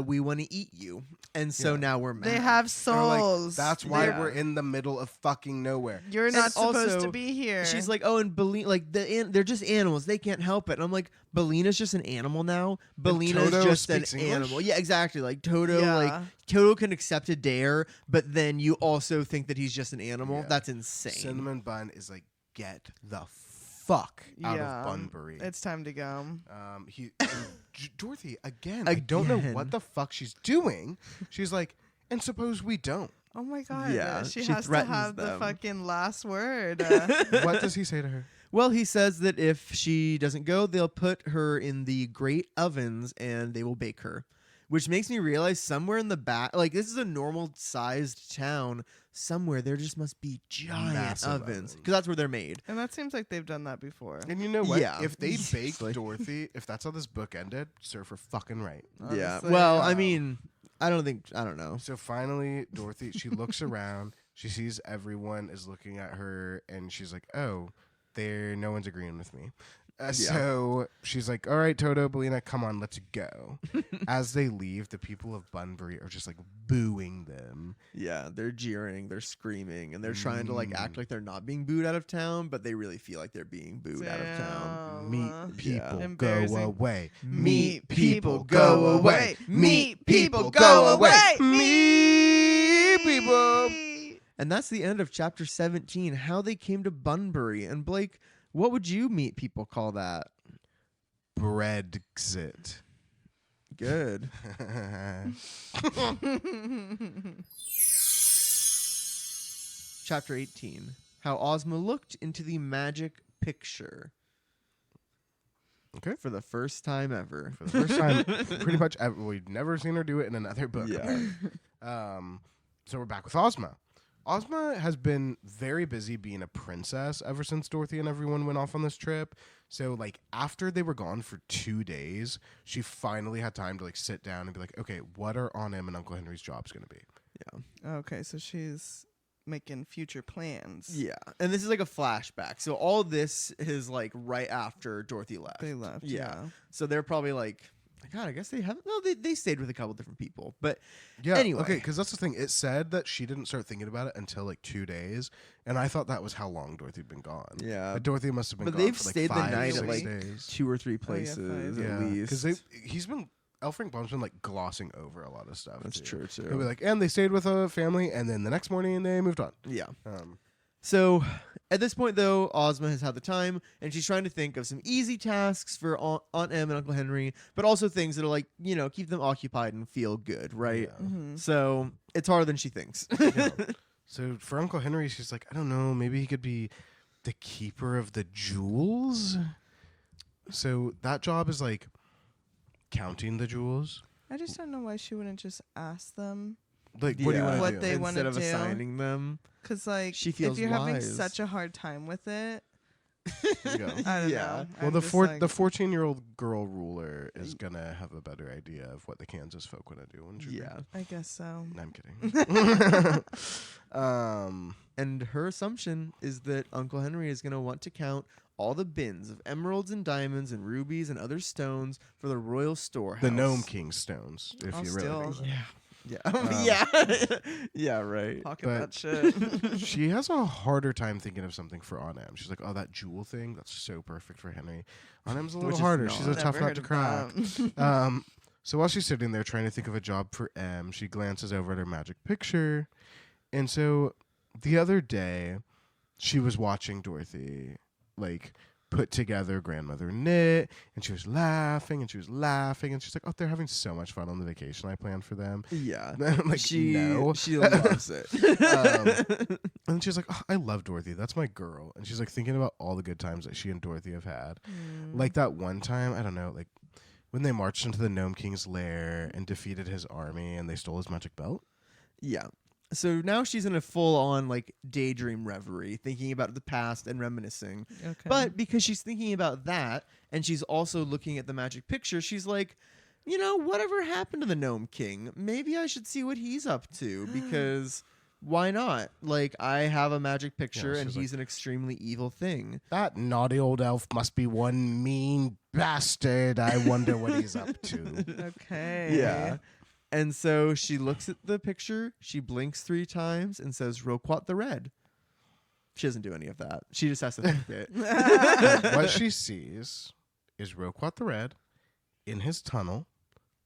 [SPEAKER 1] we want to eat you." And so
[SPEAKER 3] Yeah.
[SPEAKER 1] now we're mad.
[SPEAKER 2] They have
[SPEAKER 3] Or, like,
[SPEAKER 2] souls.
[SPEAKER 3] that's why
[SPEAKER 2] Yeah.
[SPEAKER 3] we're in the middle of fucking nowhere.
[SPEAKER 2] You're
[SPEAKER 1] And
[SPEAKER 2] not supposed
[SPEAKER 1] also,
[SPEAKER 2] to be here.
[SPEAKER 1] She's like, "Oh, and Belina, like they're just animals. They can't help it." And I'm like, "Belina's just an animal now. Belina's
[SPEAKER 3] Toto
[SPEAKER 1] just an
[SPEAKER 3] speaks English?
[SPEAKER 1] animal." Yeah, exactly. Like Toto,
[SPEAKER 2] Yeah.
[SPEAKER 1] like Toto can accept a dare, but then you also think that he's just an animal.
[SPEAKER 3] Yeah.
[SPEAKER 1] That's insane.
[SPEAKER 3] Cinnamon Bun is like, get the fuck out
[SPEAKER 2] Yeah.
[SPEAKER 3] of Bunbury.
[SPEAKER 2] It's time to go.
[SPEAKER 3] And Dorothy again. I don't know
[SPEAKER 1] Again.
[SPEAKER 3] what the fuck she's doing. She's like, and suppose we don't.
[SPEAKER 2] Oh my god.
[SPEAKER 1] Yeah,
[SPEAKER 2] She
[SPEAKER 1] she
[SPEAKER 2] has to
[SPEAKER 1] threatens
[SPEAKER 2] have the
[SPEAKER 1] them.
[SPEAKER 2] fucking last word.
[SPEAKER 3] What does he say to her?
[SPEAKER 1] Well, he says that if she doesn't go, they'll put her in the great ovens and they will bake her. Which makes me realize somewhere in the back, like this is a normal sized town, somewhere there just must be giant
[SPEAKER 3] Massive
[SPEAKER 1] ovens.
[SPEAKER 3] ovens.
[SPEAKER 1] Because that's where they're made.
[SPEAKER 2] And that seems like they've done that before.
[SPEAKER 3] And you know what?
[SPEAKER 1] Yeah.
[SPEAKER 3] If they baked
[SPEAKER 1] Seriously.
[SPEAKER 3] Dorothy, if that's how this book ended, serve her fucking right.
[SPEAKER 1] Yeah.
[SPEAKER 2] Honestly,
[SPEAKER 1] Well, I
[SPEAKER 3] um,
[SPEAKER 1] mean, I don't know.
[SPEAKER 3] So finally, Dorothy, she looks around. She sees everyone is looking at her, and she's like, "Oh, no one's agreeing with me." So she's like, "All right, Toto, Belina, come on, let's go." As they leave, the people of Bunbury are just like booing them.
[SPEAKER 1] Yeah, they're jeering, they're screaming, and they're trying to like act like they're not being booed out of town, but they really feel like they're being booed out of town.
[SPEAKER 3] Meet people, go
[SPEAKER 2] Embarrassing.
[SPEAKER 3] away.
[SPEAKER 1] Meet people, go away.
[SPEAKER 2] Meet people, go away.
[SPEAKER 3] Meet people.
[SPEAKER 1] And that's the end of chapter 17, how they came to Bunbury. And Blake, what would you meet people call that?
[SPEAKER 3] Brexit.
[SPEAKER 1] Good. Chapter 18, how Ozma looked into the magic picture.
[SPEAKER 3] Okay.
[SPEAKER 1] For the first time ever.
[SPEAKER 3] For the first time, pretty much ever. We've never seen her do it in another book.
[SPEAKER 1] Yeah.
[SPEAKER 3] So we're back with Ozma. Ozma has been very busy being a princess ever since Dorothy and everyone went off on this trip. So, like, after they were gone for 2 days, she finally had time to, like, sit down and be like, okay, what are Aunt Em and Uncle Henry's jobs going to be?
[SPEAKER 2] Okay, so she's making future plans.
[SPEAKER 1] Yeah. And this is like a flashback. So all this is like right after Dorothy left.
[SPEAKER 2] They left.
[SPEAKER 1] Yeah. So they're probably like, God, I guess they haven't. No, they stayed with a couple different people. But
[SPEAKER 3] Yeah.
[SPEAKER 1] Anyway.
[SPEAKER 3] Okay, because that's the thing. It said that she didn't start thinking about it until, like, 2 days. And I thought that was how long Dorothy'd been gone.
[SPEAKER 1] yeah,
[SPEAKER 3] But Dorothy must have been
[SPEAKER 1] But
[SPEAKER 3] gone
[SPEAKER 1] they've
[SPEAKER 3] for, like,
[SPEAKER 1] stayed the
[SPEAKER 3] 5
[SPEAKER 1] night
[SPEAKER 3] or
[SPEAKER 1] at,
[SPEAKER 3] 6
[SPEAKER 1] like,
[SPEAKER 3] days.
[SPEAKER 1] 2 or 3
[SPEAKER 2] Oh, yeah,
[SPEAKER 1] places
[SPEAKER 2] 5.
[SPEAKER 1] at least.
[SPEAKER 3] Because he's been L. Frank Baum's been like glossing over a lot of stuff.
[SPEAKER 1] That's
[SPEAKER 3] too.
[SPEAKER 1] true
[SPEAKER 3] He'll be
[SPEAKER 1] too.
[SPEAKER 3] like, and they stayed with a family, and then the next morning they moved on.
[SPEAKER 1] Yeah.
[SPEAKER 3] Um,
[SPEAKER 1] So at this point, though, Ozma has had the time, and she's trying to think of some easy tasks for Aunt Em and Uncle Henry, but also things that'll, like, you know, keep them occupied and feel good, right?
[SPEAKER 3] yeah.
[SPEAKER 2] Mm-hmm.
[SPEAKER 1] So it's harder than she thinks.
[SPEAKER 3] Yeah. So for Uncle Henry, she's like, I don't know, maybe he could be the keeper of the jewels. So that job is like counting the jewels.
[SPEAKER 2] I just don't know why she wouldn't just ask them.
[SPEAKER 3] Like, what do you
[SPEAKER 1] Yeah.
[SPEAKER 3] want to
[SPEAKER 2] What
[SPEAKER 3] do?
[SPEAKER 2] they wanna
[SPEAKER 1] Instead of
[SPEAKER 2] do.
[SPEAKER 1] assigning them.
[SPEAKER 2] Because, like,
[SPEAKER 1] She feels
[SPEAKER 2] if you're having
[SPEAKER 1] wise.
[SPEAKER 2] such a hard time with it,
[SPEAKER 3] Yeah.
[SPEAKER 2] I don't
[SPEAKER 1] Yeah.
[SPEAKER 2] know.
[SPEAKER 3] Well,
[SPEAKER 2] I'm
[SPEAKER 3] the
[SPEAKER 2] just
[SPEAKER 3] the
[SPEAKER 2] like,
[SPEAKER 3] 14-year-old girl ruler is gonna have a better idea of what the Kansas folk want to do. Wouldn't you
[SPEAKER 1] Yeah.
[SPEAKER 2] I guess so.
[SPEAKER 3] agree? No, I'm kidding.
[SPEAKER 1] And her assumption is that Uncle Henry is going to want to count all the bins of emeralds and diamonds and rubies and other stones for the royal storehouse.
[SPEAKER 3] The Gnome King stones, if
[SPEAKER 2] I'll
[SPEAKER 3] you really
[SPEAKER 2] steal.
[SPEAKER 3] think so.
[SPEAKER 1] Yeah. Yeah. Yeah, right.
[SPEAKER 2] Pocket
[SPEAKER 3] But-
[SPEAKER 2] that shit.
[SPEAKER 3] She has a harder time thinking of something for Aunt Em. She's like, oh, that jewel thing, that's so perfect for Henry. Aunt Em's a little
[SPEAKER 1] Which is
[SPEAKER 3] harder.
[SPEAKER 1] not.
[SPEAKER 3] She's a tough
[SPEAKER 2] Never
[SPEAKER 3] nut
[SPEAKER 2] heard
[SPEAKER 3] to
[SPEAKER 2] of
[SPEAKER 3] crack.
[SPEAKER 2] that.
[SPEAKER 3] So while she's sitting there trying to think of a job for Em, she glances over at her magic picture. And so the other day, she was watching Dorothy, like, put together Grandmother Knit, and she was laughing, and she's like, oh, they're having so much fun on the vacation I planned for them.
[SPEAKER 1] Yeah.
[SPEAKER 3] I'm like, no.
[SPEAKER 1] She loves it.
[SPEAKER 3] And she's like, oh, I love Dorothy. That's my girl. And she's like thinking about all the good times that she and Dorothy have had. Like that one time, I don't know, like when they marched into the Gnome King's lair and defeated his army and they stole his magic belt.
[SPEAKER 1] Yeah. So now she's in a full-on like daydream reverie, thinking about the past and reminiscing.
[SPEAKER 2] Okay.
[SPEAKER 1] But because she's thinking about that, and she's also looking at the magic picture, she's like, you know, whatever happened to the Gnome King? Maybe I should see what he's up to, because Why not? Like, I have a magic picture, and
[SPEAKER 3] she's like-
[SPEAKER 1] he's an extremely evil thing.
[SPEAKER 3] That naughty old elf must be one mean bastard. I wonder what he's up to.
[SPEAKER 2] Okay.
[SPEAKER 1] Yeah. And so she looks at the picture, she blinks 3 times, and says, Roquat the Red. She doesn't do any of that. She just has to think it.
[SPEAKER 3] What she sees is Roquat the Red in his tunnel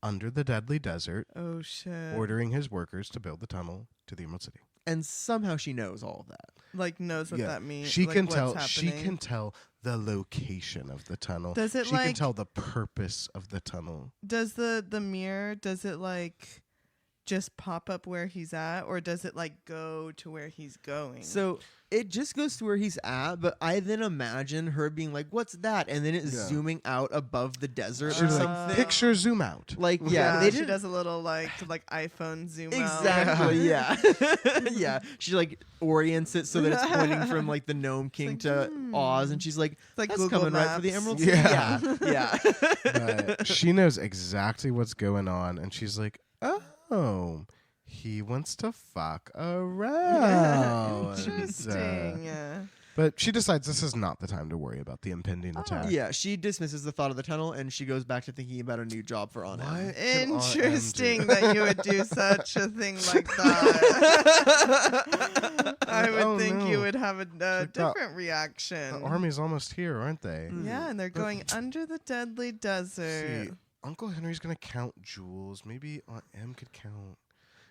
[SPEAKER 3] under the deadly desert,
[SPEAKER 2] Oh shit.
[SPEAKER 3] ordering his workers to build the tunnel to the Emerald City.
[SPEAKER 1] And somehow she knows all of that.
[SPEAKER 2] Like knows what
[SPEAKER 3] Yeah.
[SPEAKER 2] that means.
[SPEAKER 3] She
[SPEAKER 2] like,
[SPEAKER 3] can
[SPEAKER 2] what's
[SPEAKER 3] tell. She
[SPEAKER 2] happening.
[SPEAKER 3] can tell the location of the tunnel.
[SPEAKER 2] Does it
[SPEAKER 3] she can
[SPEAKER 2] like-
[SPEAKER 3] tell the purpose of the tunnel.
[SPEAKER 2] Does the mirror, does it like just pop up where he's at, or does it like go to where he's going?
[SPEAKER 1] So it just goes to where he's at, but I then imagine her being like, "What's that?" And then it
[SPEAKER 3] Yeah.
[SPEAKER 1] zooming out above the desert
[SPEAKER 3] She's
[SPEAKER 1] or
[SPEAKER 3] like,
[SPEAKER 1] something.
[SPEAKER 3] picture zoom out.
[SPEAKER 1] Like, yeah, they
[SPEAKER 2] she
[SPEAKER 1] didn't
[SPEAKER 2] does a little like iPhone zoom out.
[SPEAKER 1] exactly. Yeah, yeah. She like orients it so that it's pointing from like the Gnome King
[SPEAKER 2] like,
[SPEAKER 1] to Oz, and she's like,
[SPEAKER 2] like
[SPEAKER 1] "That's
[SPEAKER 2] Google
[SPEAKER 1] coming right for the
[SPEAKER 2] Maps.
[SPEAKER 1] Emerald
[SPEAKER 3] Yeah.
[SPEAKER 1] City." Yeah,
[SPEAKER 3] But she knows exactly what's going on, and she's like, "Oh, he wants to fuck around."
[SPEAKER 2] Interesting. Yeah.
[SPEAKER 3] But she decides this is not the time to worry about the impending attack.
[SPEAKER 1] Yeah, she dismisses the thought of the tunnel, and she goes back to thinking about a new job for On M.
[SPEAKER 3] What can RM do?
[SPEAKER 2] Interesting that you would do such a thing like that. I would
[SPEAKER 3] Oh,
[SPEAKER 2] think
[SPEAKER 3] no.
[SPEAKER 2] you would have a
[SPEAKER 3] got-
[SPEAKER 2] different reaction.
[SPEAKER 3] The army's almost here, aren't they?
[SPEAKER 2] Yeah, and they're going under the deadly desert.
[SPEAKER 3] See, Uncle Henry's gonna count jewels. Maybe Aunt M could count.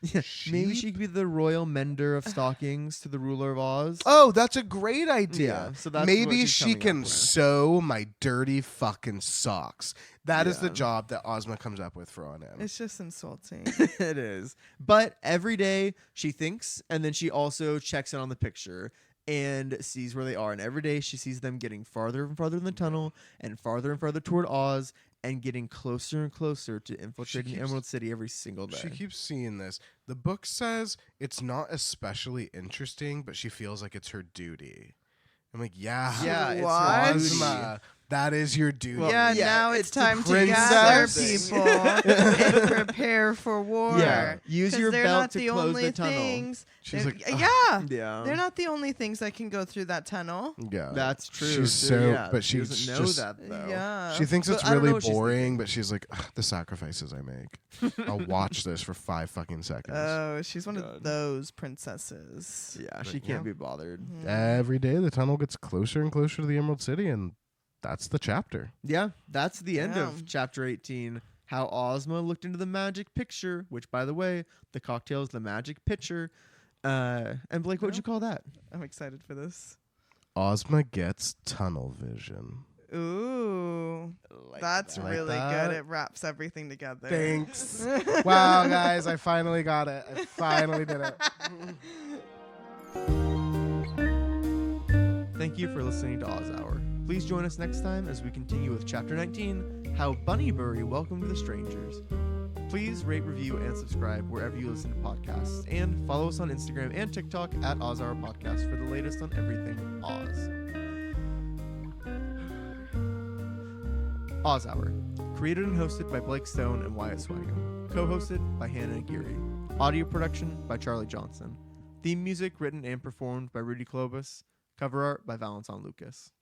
[SPEAKER 1] Yeah, maybe
[SPEAKER 3] Sheep?
[SPEAKER 1] she could be the royal mender of stockings to the ruler of Oz.
[SPEAKER 3] Oh, that's a great idea.
[SPEAKER 1] Yeah, so that's what
[SPEAKER 3] maybe
[SPEAKER 1] she's
[SPEAKER 3] she
[SPEAKER 1] coming up
[SPEAKER 3] can
[SPEAKER 1] with.
[SPEAKER 3] sew my dirty fucking socks. That is the
[SPEAKER 1] Yeah.
[SPEAKER 3] job that Ozma comes up with for Aunt M.
[SPEAKER 2] It's just insulting.
[SPEAKER 1] It is. But every day she thinks, and then she also checks in on the picture and sees where they are. And every day she sees them getting farther and farther in the tunnel and farther toward Oz and getting closer and closer to infiltrating the
[SPEAKER 3] keeps-
[SPEAKER 1] Emerald City every single day.
[SPEAKER 3] She keeps seeing this. The book says it's not especially interesting, but she feels like it's her duty. I'm like, yeah,
[SPEAKER 1] Yeah, it's her
[SPEAKER 2] What?
[SPEAKER 3] Ozma, that is your duty.
[SPEAKER 1] Well,
[SPEAKER 2] yeah,
[SPEAKER 1] yeah,
[SPEAKER 2] now
[SPEAKER 1] it's
[SPEAKER 2] it's
[SPEAKER 1] the
[SPEAKER 2] time to gather
[SPEAKER 3] princess.
[SPEAKER 2] people and prepare for war.
[SPEAKER 1] Yeah, use
[SPEAKER 2] 'Cause
[SPEAKER 1] your
[SPEAKER 2] they're
[SPEAKER 1] belt
[SPEAKER 2] not
[SPEAKER 1] to
[SPEAKER 2] the
[SPEAKER 1] close
[SPEAKER 2] only
[SPEAKER 1] the tunnel.
[SPEAKER 2] things.
[SPEAKER 3] She's
[SPEAKER 2] they're-
[SPEAKER 3] like,
[SPEAKER 2] yeah,
[SPEAKER 1] Yeah.
[SPEAKER 2] they're not the only things that can go through that tunnel.
[SPEAKER 3] yeah,
[SPEAKER 1] That's true.
[SPEAKER 3] She's
[SPEAKER 1] so,
[SPEAKER 3] so,
[SPEAKER 1] yeah,
[SPEAKER 3] but
[SPEAKER 1] she
[SPEAKER 3] she's
[SPEAKER 1] doesn't know
[SPEAKER 3] just,
[SPEAKER 1] that though.
[SPEAKER 2] Yeah,
[SPEAKER 3] She thinks
[SPEAKER 1] But
[SPEAKER 3] it's
[SPEAKER 1] I don't know
[SPEAKER 3] really
[SPEAKER 1] what she's
[SPEAKER 3] boring,
[SPEAKER 1] thinking.
[SPEAKER 3] but she's like, "Ugh, the sacrifices I make. I'll watch this for 5 fucking seconds.
[SPEAKER 2] Oh, she's one
[SPEAKER 1] God.
[SPEAKER 2] of those princesses.
[SPEAKER 1] Yeah,
[SPEAKER 3] But
[SPEAKER 1] she can't
[SPEAKER 3] yeah.
[SPEAKER 1] be bothered.
[SPEAKER 2] Mhm.
[SPEAKER 3] Every day the tunnel gets closer and closer to the Emerald City, and that's the chapter.
[SPEAKER 1] Yeah, that's the end
[SPEAKER 2] Damn.
[SPEAKER 1] of chapter 18. How Ozma looked into the magic picture, which, by the way, the cocktail is the magic pitcher. And Blake, what would
[SPEAKER 2] Yeah.
[SPEAKER 1] you call that?
[SPEAKER 2] I'm excited for this.
[SPEAKER 3] Ozma gets tunnel vision.
[SPEAKER 2] Ooh, that's
[SPEAKER 3] that.
[SPEAKER 2] really
[SPEAKER 3] Like that.
[SPEAKER 2] good. It wraps everything together.
[SPEAKER 3] Thanks. Wow, guys, I finally got it. I finally did it.
[SPEAKER 1] Thank you for listening to Oz Hour. Please join us next time as we continue with chapter 19, How Bunnybury Welcomed the Strangers. Please rate, review, and subscribe wherever you listen to podcasts, and follow us on Instagram and TikTok at Oz Hour Podcast for the latest on everything Oz. Oz Hour, created and hosted by Blake Stone and Wyatt Swagam, co-hosted by Hannah Aguirre, audio production by Charlie Johnson, theme music written and performed by Rudy Clovis, cover art by Valentin Lucas.